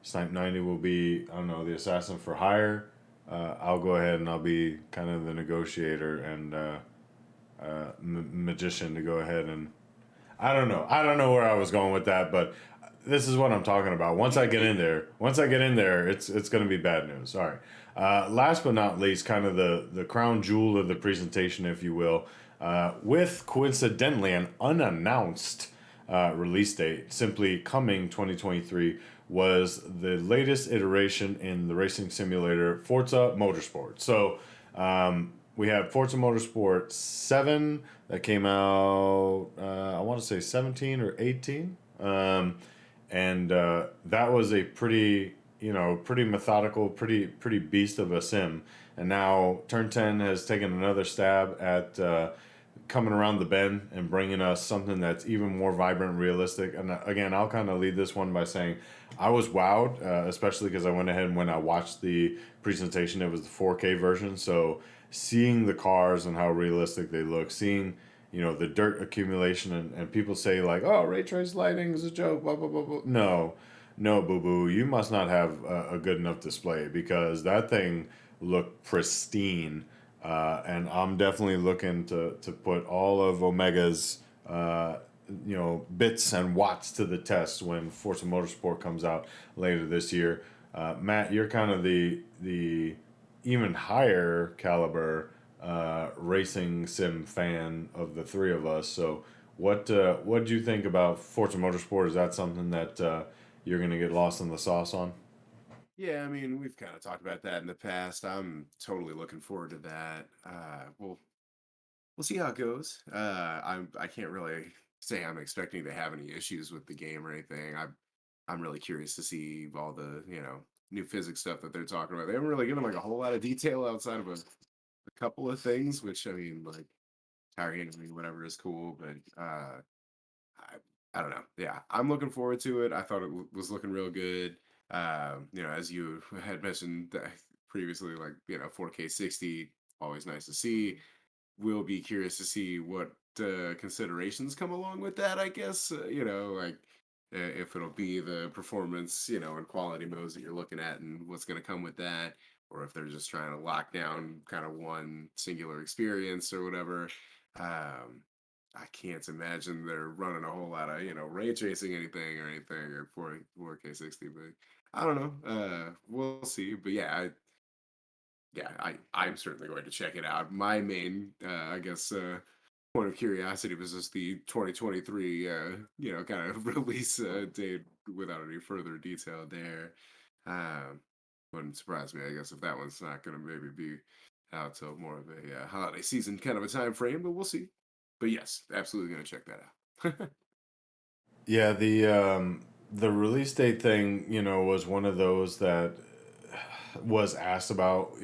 Snipe 90 will be, I don't know, the assassin for hire. I'll go ahead and I'll be kind of the negotiator and magician to go ahead and I don't know. I don't know where I was going with that, but this is what I'm talking about. Once I get in there, it's going to be bad news. All right. Last but not least, kind of the crown jewel of the presentation, if you will, with coincidentally an unannounced release date, simply coming 2023, was the latest iteration in the racing simulator Forza Motorsport. So we have Forza Motorsport 7 that came out, I want to say 17 or 18. And that was a pretty methodical, pretty beast of a sim. And now Turn 10 has taken another stab at coming around the bend and bringing us something that's even more vibrant, realistic. And again, I'll kind of lead this one by saying I was wowed, especially because I went ahead and when I watched the presentation, it was the 4K version. So seeing the cars and how realistic they look, seeing the dirt accumulation, and people say like, oh, ray trace lighting is a joke, blah blah blah blah. No, boo boo, you must not have a good enough display because that thing looked pristine. And I'm definitely looking to put all of Omega's bits and watts to the test when Forza Motorsport comes out later this year. Matt, you're kind of the even higher caliber racing sim fan of the three of us. So what do you think about Forza Motorsport? Is that something that you're gonna get lost in the sauce on? Yeah, I mean, we've kind of talked about that in the past. I'm totally looking forward to that. We'll see how it goes. I can't really say I'm expecting to have any issues with the game or anything. I'm really curious to see all the new physics stuff that they're talking about. They haven't really given like a whole lot of detail outside of a couple of things, which I mean, like targeting, I mean, whatever is cool, but I I don't know. Yeah, I'm looking forward to it. I thought it was looking real good. As you had mentioned previously, like 4K 60, always nice to see. We'll be curious to see what considerations come along with that. I guess like if it'll be the performance, and quality modes that you're looking at, and what's going to come with that, or if they're just trying to lock down kind of one singular experience or whatever. Um, I can't imagine they're running a whole lot of ray tracing anything or 4K 60. But I don't know. We'll see. But yeah, I'm certainly going to check it out. My main, I guess, point of curiosity was just the 2023, kind of release date without any further detail there. Um, wouldn't surprise me, I guess, if that one's not going to maybe be out till more of a holiday season kind of a time frame, but we'll see. But yes, absolutely going to check that out. Yeah, the release date thing, was one of those that was asked about,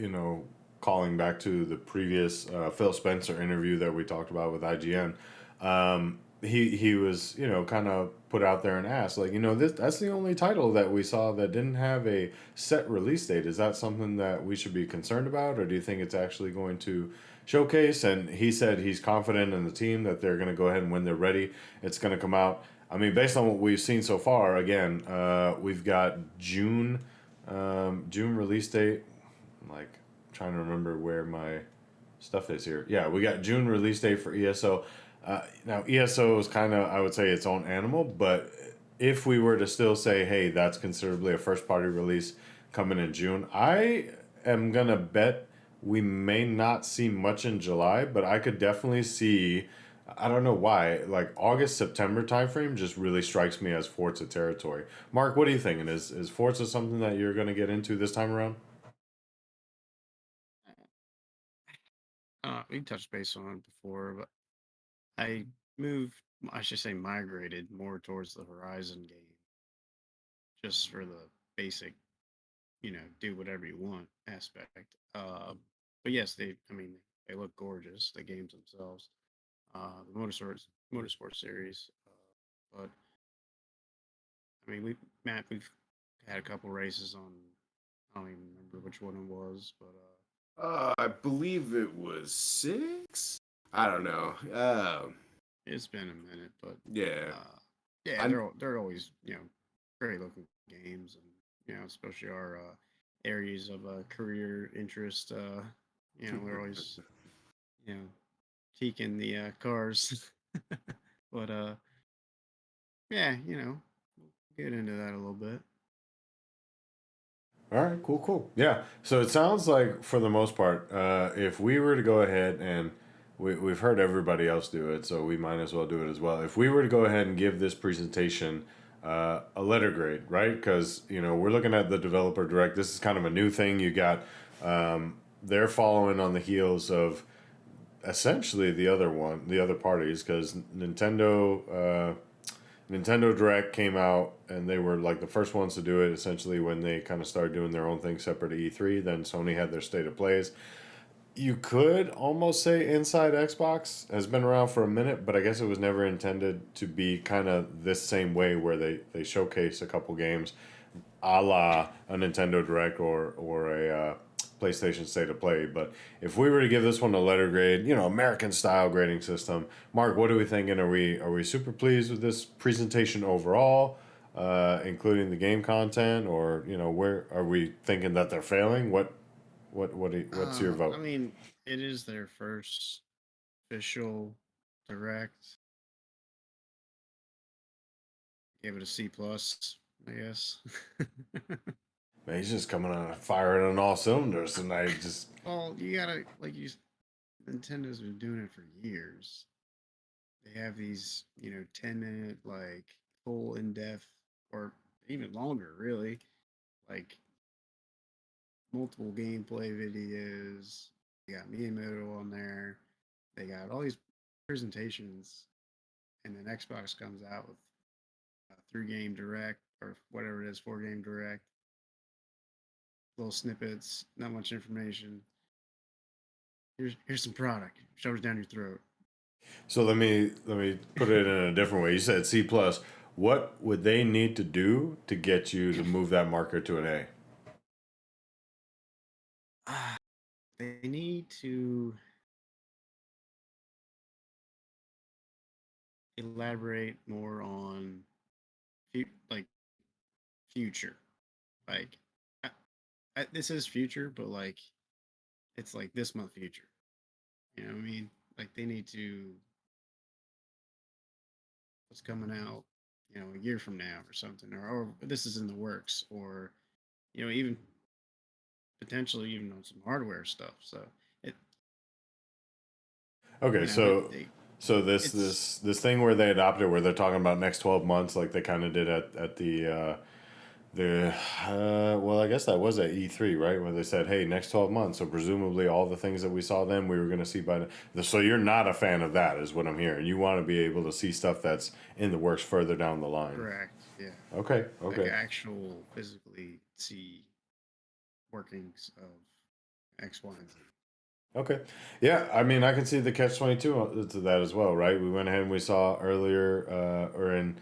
calling back to the previous Phil Spencer interview that we talked about with IGN. He was, kind of put out there and asked, like, that's the only title that we saw that didn't have a set release date. Is that something that we should be concerned about, or do you think it's actually going to showcase? And he said he's confident in the team that they're going to go ahead and when they're ready, it's going to come out. I mean, based on what we've seen so far, again, we've got June release date. I'm like trying to remember where my stuff is here. Yeah, we got June release date for ESO. Now ESO is kind of, I would say, its own animal, but if we were to still say, hey, that's considerably a first party release coming in June, I am gonna bet we may not see much in July, but I could definitely see. I don't know why, like August September timeframe just really strikes me as Forza territory. Mark, what are you thinking? Is Forza something that you're gonna get into this time around? We touched base on it before, but I moved, I should say, migrated more towards the Horizon game, just for the basic, do whatever you want aspect. But yes, I mean, they look gorgeous. The games themselves, the motorsport series. But I mean, we've had a couple races on. I don't even remember which one it was, but I believe it was 6. I don't know. it's been a minute. But Yeah. yeah, I they're always great looking games, and especially our areas of career interest. We're always you know peeking the cars, but yeah, get into that a little bit. All right, cool, cool. Yeah. So it sounds like, for the most part, if we were to go ahead and we've heard everybody else do it, so we might as well do it as well. If we were to go ahead and give this presentation a letter grade, right? Because, we're looking at the developer direct. This is kind of a new thing. You got, they're following on the heels of essentially the other parties, because Nintendo Direct came out and they were like the first ones to do it essentially when they kind of started doing their own thing separate to E3. Then Sony had their state of plays. You could almost say Inside Xbox has been around for a minute, but I guess it was never intended to be kind of this same way where they showcase a couple games a la a Nintendo Direct or a PlayStation State of Play. But if we were to give this one a letter grade, American style grading system, Mark, what are we thinking? Are we super pleased with this presentation overall, including the game content, or where are we thinking that they're failing? What's your I vote? mean, it is their first official direct. Gave it a C plus, I guess. Man, he's just coming on firing on all cylinders tonight. Just Well, you gotta Nintendo's been doing it for years. They have these, 10-minute, like, full in depth, or even longer, really, like multiple gameplay videos. They got Miyamoto on there. They got all these presentations, and then Xbox comes out with a 3 game direct, or whatever it is, 4 game direct, little snippets, not much information. Here's some product. Shove it down your throat. so let me put it in a different way. You said C plus. What would they need to do to get you to move that marker to an A? They need to elaborate more on like future. Like, this is future, but like it's like this month future. You know what I mean? Like, they need to what's coming out, a year from now or something, or this is in the works, or even potentially even on some hardware stuff. So it, Okay, they so this it's this this thing where they adopted, where they're talking about next 12 months, like they kind of did at the well, I guess that was at E3, right? Where they said, "Hey, next 12 months." So presumably, all the things that we saw then, we were going to see by. So you're not a fan of that, is what I'm hearing. You want to be able to see stuff that's in the works further down the line. correct. Yeah, Okay, like okay. actual physically see workings of X, Y, and Z. Okay. Yeah, I mean, I can see the catch 22 to that as well, right? We went ahead and we saw earlier, or in,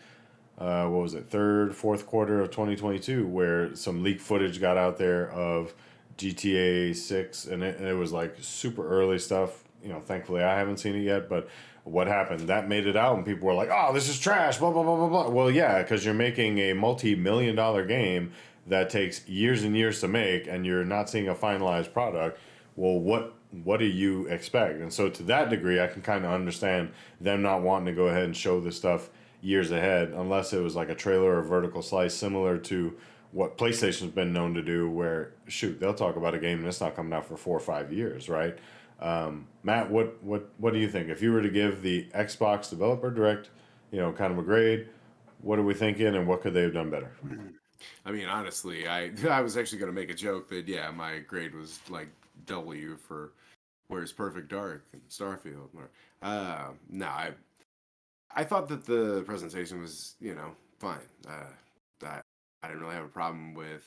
what was it, third, fourth quarter of 2022, where some leak footage got out there of GTA 6, and it was like super early stuff. Thankfully, I haven't seen it yet, but what happened? That made it out, and people were like, oh, this is trash, blah, blah, blah, blah, blah. Well, yeah, because you're making a multi-million-dollar game that takes years and years to make, and you're not seeing a finalized product. Well, what do you expect? And so to that degree, I can kind of understand them not wanting to go ahead and show this stuff years ahead, unless it was like a trailer or vertical slice, similar to what PlayStation's been known to do, where shoot, they'll talk about a game and it's not coming out for 4 or 5 years, right? Matt, what do you think? If you were to give the Xbox Developer Direct, kind of a grade, what are we thinking, and what could they have done better? I mean, honestly, I was actually going to make a joke that yeah, my grade was like W for Where's Perfect Dark and Starfield. No, I thought that the presentation was fine. I didn't really have a problem with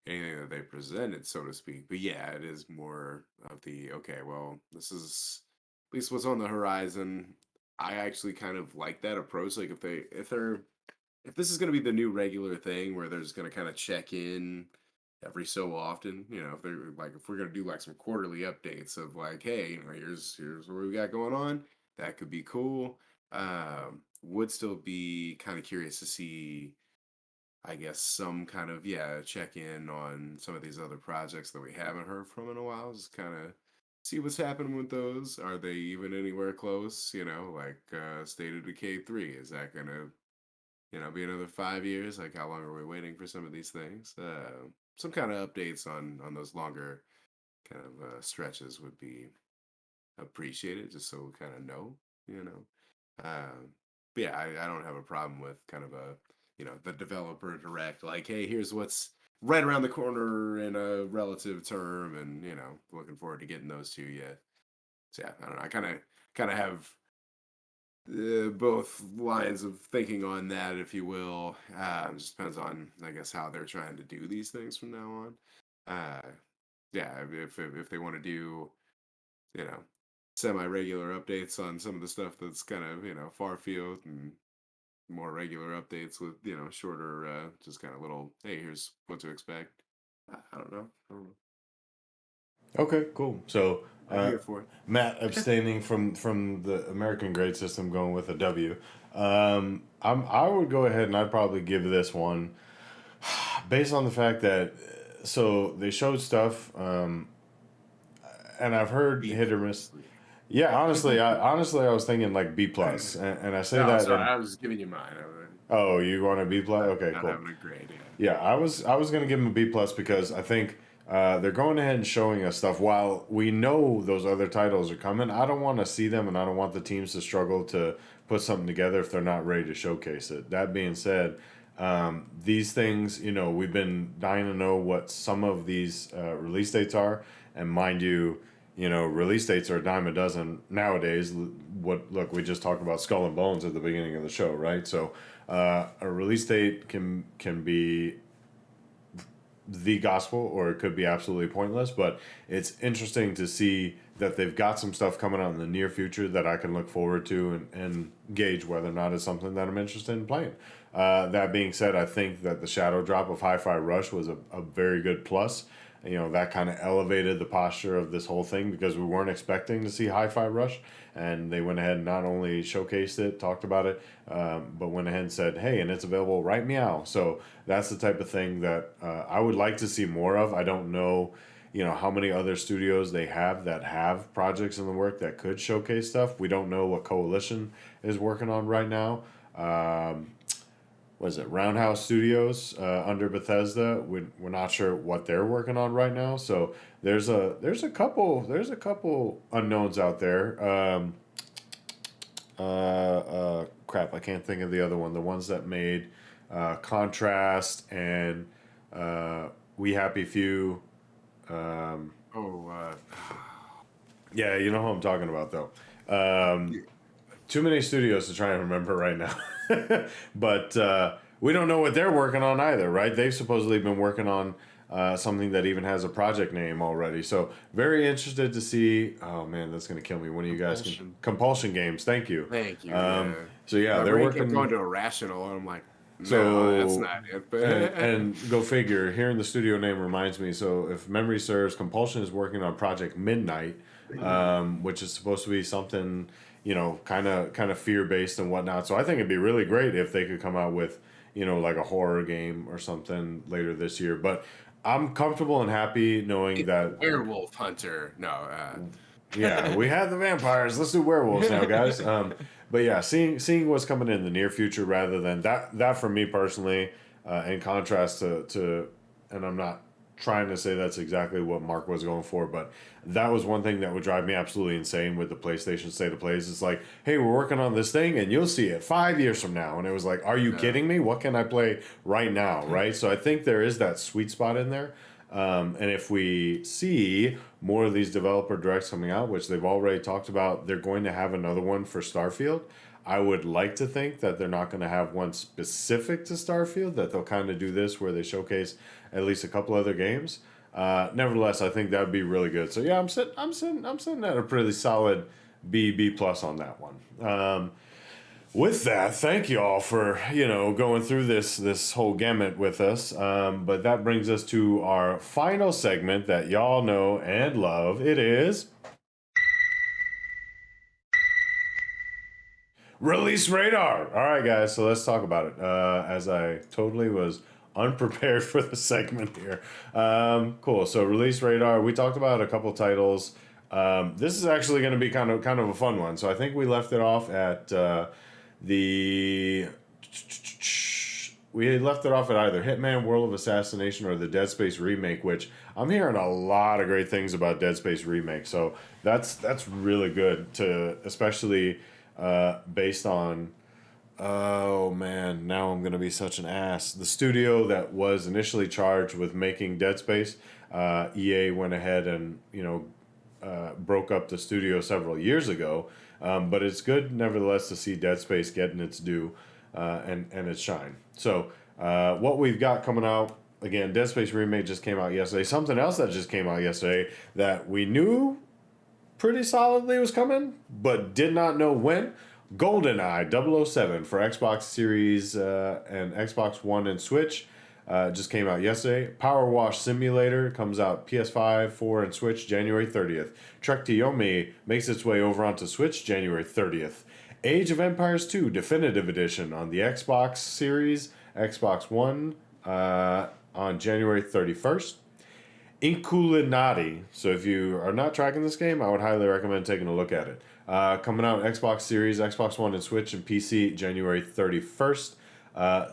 anything that they presented, so to speak. But yeah, it is more of the okay. Well, this is at least what's on the horizon. I actually kind of like that approach. Like if this is going to be the new regular thing where they're just going to kind of check in every so often, if they're like, if we're going to do like some quarterly updates of like, hey, here's what we got going on, that could be cool. Would still be kind of curious to see, I guess, some kind of, yeah, check in on some of these other projects that we haven't heard from in a while. Just kind of see what's happening with those. Are they even anywhere close? Like State of Decay 3, is that going to be another 5 years? Like, how long are we waiting for some of these things? Some kind of updates on those longer kind of stretches would be appreciated, just so we kind of know, you know. But yeah, I don't have a problem with kind of the developer direct, like, hey, here's what's right around the corner in a relative term, and looking forward to getting those to you. So yeah, I don't know. I kind of have both lines of thinking on that, if you will. Just depends on, I guess, how they're trying to do these things from now on. Yeah, if they want to do, you know, semi-regular updates on some of the stuff that's kind of far field, and more regular updates with shorter, just kind of little, hey, here's what to expect. I don't know. Okay, cool. So I'm here for it. Matt abstaining from the American grade system, going with a W. I would go ahead and I'd probably give this one based on the fact that so they showed stuff, and I've heard hit or miss. Yeah, honestly, I was thinking like B plus, and I say No, that. sorry, And I was giving you mine. oh, you want a B plus? I'm Okay, not cool. having a grade. Yeah, I was gonna give them a B plus because I think they're going ahead and showing us stuff. While we know those other titles are coming, I don't want to see them, and I don't want the teams to struggle to put something together if they're not ready to showcase it. That being said, these things, we've been dying to know what some of these release dates are, and mind you. Release dates are a dime a dozen nowadays. Look, we just talked about Skull and Bones at the beginning of the show, right? So, a release date can be the gospel, or it could be absolutely pointless. But it's interesting to see that they've got some stuff coming out in the near future that I can look forward to and gauge whether or not it's something that I'm interested in playing. That being said, I think that the shadow drop of Hi-Fi Rush was a very good plus. That kind of elevated the posture of this whole thing because we weren't expecting to see Hi-Fi Rush, and they went ahead and not only showcased it, talked about it, but went ahead and said, hey, and it's available right meow. So that's the type of thing that I would like to see more of. I don't know, how many other studios they have that have projects in the work that could showcase stuff. We don't know what Coalition is working on right now. What is it? Roundhouse Studios under Bethesda. We're not sure what they're working on right now. So there's a couple unknowns out there. Crap, I can't think of the other one. The ones that made Contrast and We Happy Few. Yeah, you know who I'm talking about though. Too many studios to try and remember right now. But we don't know what they're working on either, right? They've supposedly been working on something that even has a project name already. So very interested to see. Oh man, that's gonna kill me. One of you guys can Compulsion Games. Thank you. Thank you. So yeah, My they're brain kept working. going to Irrational, and I'm like, no, So that's not it. But and go figure. Hearing the studio name reminds me. So if memory serves, Compulsion is working on Project Midnight, which is supposed to be something kind of fear based and whatnot. So I think it'd be really great if they could come out with like a horror game or something later this year. But I'm comfortable and happy knowing that Werewolf Hunter. No. yeah, we have the vampires. Let's do werewolves now, guys. But yeah, seeing what's coming in the near future rather than that for me personally, in contrast to, and I'm not trying to say that's exactly what Mark was going for, but that was one thing that would drive me absolutely insane with the PlayStation State of Plays. It's like, hey, we're working on this thing and you'll see it 5 years from now. And it was like, are you kidding me? What can I play right now? Right. So I think there is that sweet spot in there. And if we see more of these developer directs coming out, which they've already talked about, they're going to have another one for Starfield. I would like to think that they're not going to have one specific to Starfield, that they'll kind of do this where they showcase at least a couple other games. Nevertheless, I think that would be really good. So yeah, I'm sitting at a pretty solid B plus on that one. With that, thank you all for going through this whole gamut with us. But that brings us to our final segment that y'all know and love. It is Release Radar. All right, guys, so let's talk about it. As I totally was unprepared for the segment here. Cool. So Release Radar. We talked about a couple titles. This is actually going to be kind of a fun one. So I think we left it off at we left it off at either Hitman World of Assassination or the Dead Space remake, which I'm hearing a lot of great things about Dead Space remake. So that's really good especially based on. Oh man, now I'm gonna be such an ass. The studio that was initially charged with making Dead Space, EA went ahead and broke up the studio several years ago. But it's good nevertheless to see Dead Space getting its due and its shine. So what we've got coming out again, Dead Space remake just came out yesterday. Something else that just came out yesterday that we knew pretty solidly was coming, but did not know when. GoldenEye 007 for Xbox Series and Xbox One and Switch just came out yesterday. Power Wash Simulator comes out PS5, 4, and Switch January 30th. Trek to Yomi makes its way over onto Switch January 30th. Age of Empires 2 Definitive Edition on the Xbox Series, Xbox One on January 31st. Inculinati. So if you are not tracking this game, I would highly recommend taking a look at it. Coming out Xbox Series, Xbox One, and Switch, and PC January 31st.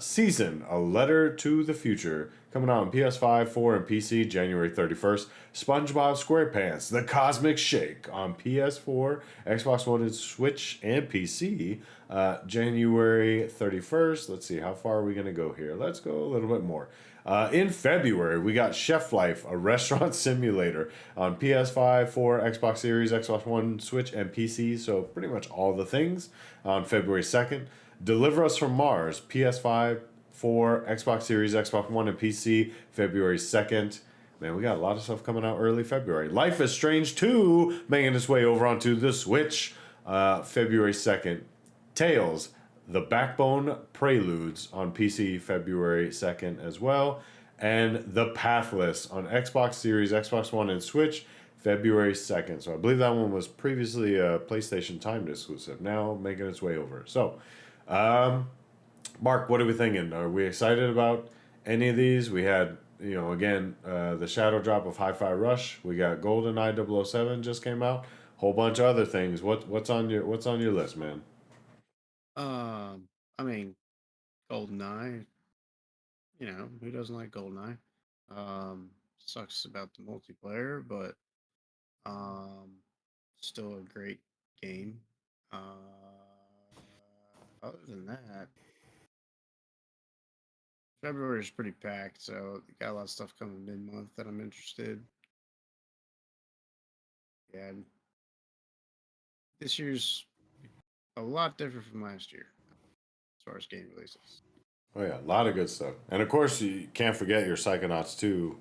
Season, A Letter to the Future. Coming out on PS5, 4, and PC January 31st. SpongeBob SquarePants, The Cosmic Shake on PS4, Xbox One, and Switch, and PC January 31st. Let's see, how far are we going to go here? Let's go a little bit more. In February, we got Chef Life, a restaurant simulator on PS5, 4, Xbox Series, Xbox One, Switch, and PC. So pretty much all the things on February 2nd. Deliver Us from Mars, PS5, 4, Xbox Series, Xbox One, and PC, February 2nd. Man, we got a lot of stuff coming out early February. Life is Strange 2 making its way over onto the Switch, February 2nd. Tales, The Backbone Preludes on PC, February 2nd as well. And The Pathless on Xbox Series, Xbox One, and Switch, February 2nd. So I believe that one was previously a PlayStation timed exclusive, now making its way over. So, Mark, what are we thinking? Are we excited about any of these? We had again, the Shadow Drop of Hi-Fi Rush. We got GoldenEye 007 just came out. Whole bunch of other things. What's on your list, man? I mean, GoldenEye. Who doesn't like GoldenEye? Sucks about the multiplayer, but still a great game. Other than that, February is pretty packed, so got a lot of stuff coming mid-month that I'm interested. Yeah, and this year's a lot different from last year as far as game releases. Oh yeah, a lot of good stuff. And of course, you can't forget your Psychonauts 2,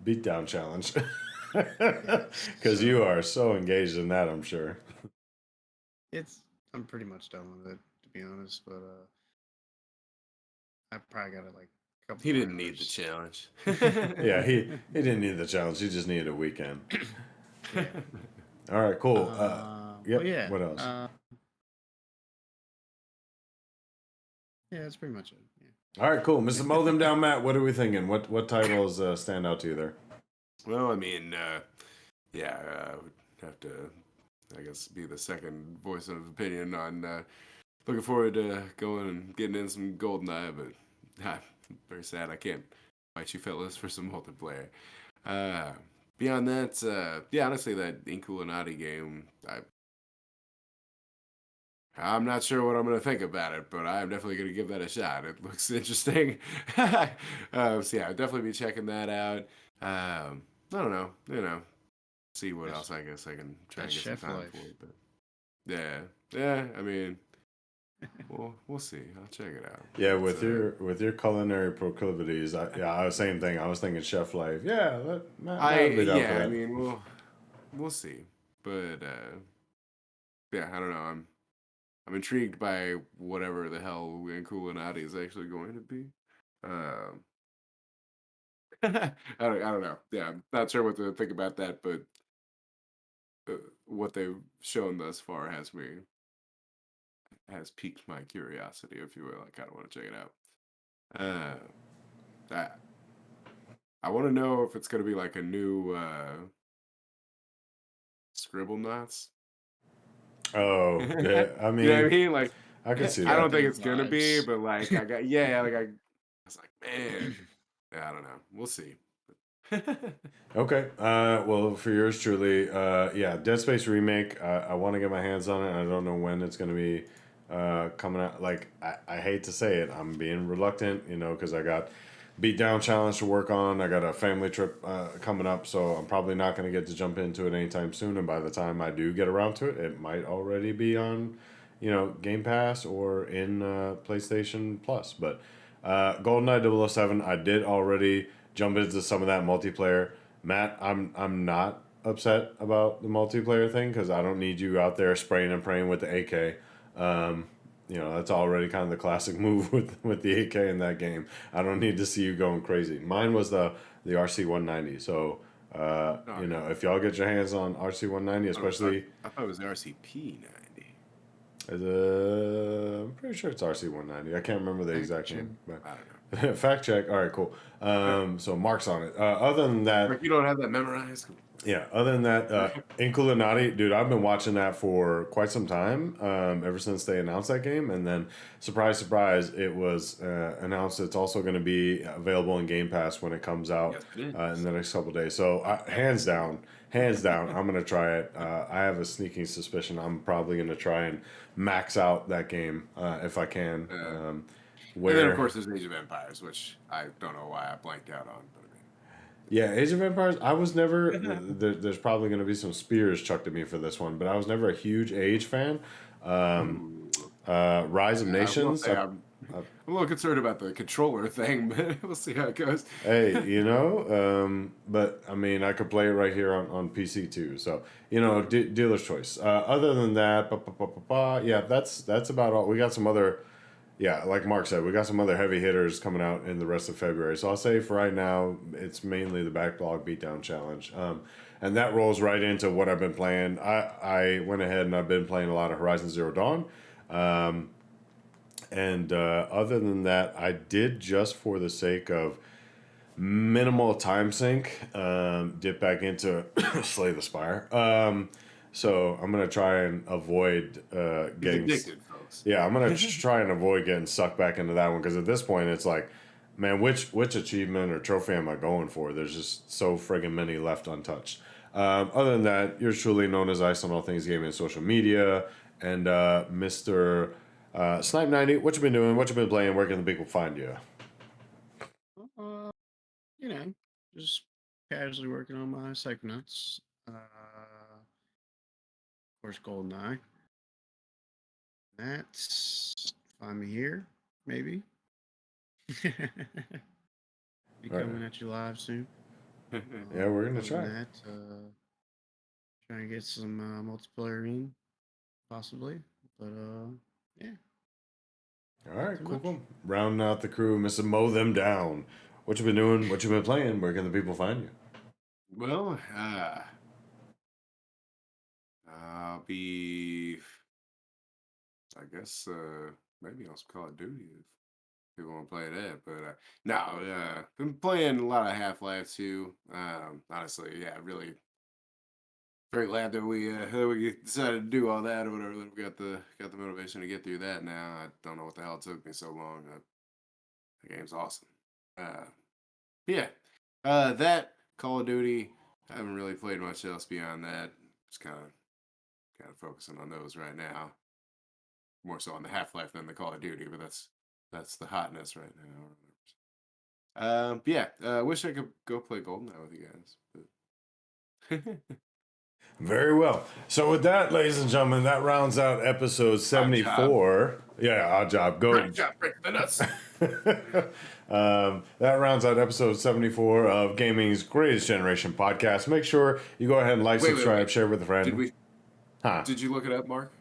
beatdown challenge. Yeah, Because you are so engaged in that, I'm sure. I'm pretty much done with it, to be honest, but I probably got it like a couple He more didn't need the hours. challenge. Yeah, he didn't need the challenge. He just needed a weekend. Yeah. All right, cool. But Yep. yeah, What else? yeah, that's pretty much it. Yeah. All right, cool. Mr. Mow Them Down, Matt. What are we thinking? What titles stand out to you there? Well, I mean, yeah, I would have to, I guess, be the second voice of opinion on looking forward to going and getting in some GoldenEye, but I'm very sad I can't fight you fellas for some multiplayer. Beyond that, yeah, honestly, that Inkulinati game, I'm not sure what I'm going to think about it, but I'm definitely going to give that a shot. It looks interesting. So yeah, I'll definitely be checking that out. I don't know, see what else I guess I can try and That's get some Chef time Life. for. But yeah, I mean, we'll see. I'll check it out. Yeah, But, with your culinary proclivities, I was same thing. I was thinking Chef Life. Yeah, Matt would be down for yeah, I that. mean, we'll see. But yeah, I don't know. I'm intrigued by whatever the hell Inkulinati is actually going to be. Um, I don't know. Yeah, I'm not sure what to think about that, but what they've shown thus far has piqued my curiosity, if you will. I kind of want to check it out. I I want to know if it's going to be like a new Scribble Knots. Oh, yeah. I You know what I mean, mean? Like, I could see I don't that. think Big it's gonna be, vibes. but like, I was like, man, yeah, I don't know. We'll see. Okay. Well, for yours truly, yeah, Dead Space remake. I want to get my hands on it. I don't know when it's going to be coming out. Like, I hate to say it, I'm being reluctant, because I got Beatdown Challenge to work on. I got a family trip coming up, so I'm probably not going to get to jump into it anytime soon. And by the time I do get around to it, it might already be on, Game Pass or in PlayStation Plus. But GoldenEye 007, I did already jump into some of that multiplayer. Matt, I'm not upset about the multiplayer thing because I don't need you out there spraying and praying with the AK. That's already kind of the classic move with the AK in that game. I don't need to see you going crazy. Mine was the RC 190. So if y'all get your hands on RC 190, especially I thought it was the RCP 90. I'm pretty sure it's RC 190. I can't remember the exact name, but I don't know. fact check. All right, cool. So marks on it. Other than that, Like, you don't have that memorized? yeah. Other than that, Inkulinati, dude, I've been watching that for quite some time. Ever since they announced that game, and then surprise, surprise, it was announced it's also going to be available in Game Pass when it comes out Yes, it is. in the next couple of days. So hands down, I'm going to try it. I have a sneaking suspicion I'm probably going to try and max out that game if I can. And then, of course, there's Age of Empires, which I don't know why I blanked out on. But Yeah, Age of Empires. I was never. There's probably going to be some spears chucked at me for this one, but I was never a huge Age fan. Rise of I will Nations. say I'm a little concerned about the controller thing, but we'll see how it goes. Hey, but I mean, I could play it right here on PC too. So dealer's choice. Other than that, yeah, that's about all. We got some other. Yeah, like Mark said, we got some other heavy hitters coming out in the rest of February. So I'll say for right now, it's mainly the Backlog Beatdown Challenge. And that rolls right into what I've been playing. I went ahead and I've been playing a lot of Horizon Zero Dawn. And other than that, I did just for the sake of minimal time sink. Dip back into Slay the Spire. So I'm gonna try and avoid He's getting. addicted, folks. Yeah, I'm gonna try and avoid getting sucked back into that one because at this point it's like, man, which achievement or trophy am I going for? There's just so friggin' many left untouched. Other than that, you're truly known as Ice on all things gaming and social media, and Mr. Snipe 90. What you been doing? What you been playing? Where can the people find you? Uh, you know, just casually working on my Psychonauts. Of course, GoldenEye. That's find me here, maybe. Be Right. coming at you live soon. Yeah, we're gonna Other try. than that, trying to get some multiplayer in, possibly. But yeah. All right, Too cool, much. cool. Rounding out the crew, Mr. Mow Them Down. What you been doing? What you been playing? Where can the people find you? Well, I'll be, I guess, maybe on some Call of Duty if people want to play that. But no, been playing a lot of Half-Life too. Honestly, yeah, really very glad that we decided to do all that or whatever. That we got the motivation to get through that now. I don't know what the hell it took me so long. The game's awesome. Uh, yeah, that Call of Duty. I haven't really played much else beyond that. Just kind of focusing on those right now. More so on the Half-Life than the Call of Duty, but that's the hotness right now. Yeah, wish I could go play GoldenEye with you guys. But Very well. So with that, ladies and gentlemen, that rounds out episode 74. Yeah, odd job. Go. Great job, break the nuts. That rounds out episode 74 of Gaming's Greatest Generation podcast. Make sure you go ahead and like, Wait, subscribe, share with a friend. Did you look it up, Mark?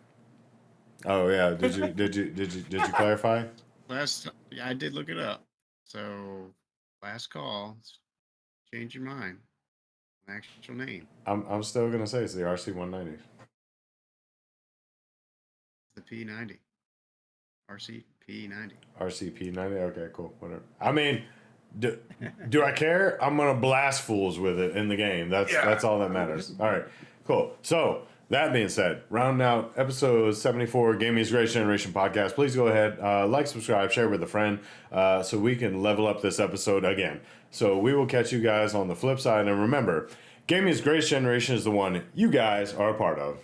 Oh yeah. Did you clarify? Yeah, I did look it up. So last call, change your mind. Actual name. I'm still gonna say it's the RC190. The P90. RCP90. RCP90. Okay, cool. Whatever. I mean, do I care? I'm gonna blast fools with it in the game. That's all that matters. All right, cool. So that being said, rounding out episode 74, Gaming's Greatest Generation podcast. Please go ahead, like, subscribe, share with a friend, so we can level up this episode again. So we will catch you guys on the flip side, and remember, Gaming's Greatest Generation is the one you guys are a part of.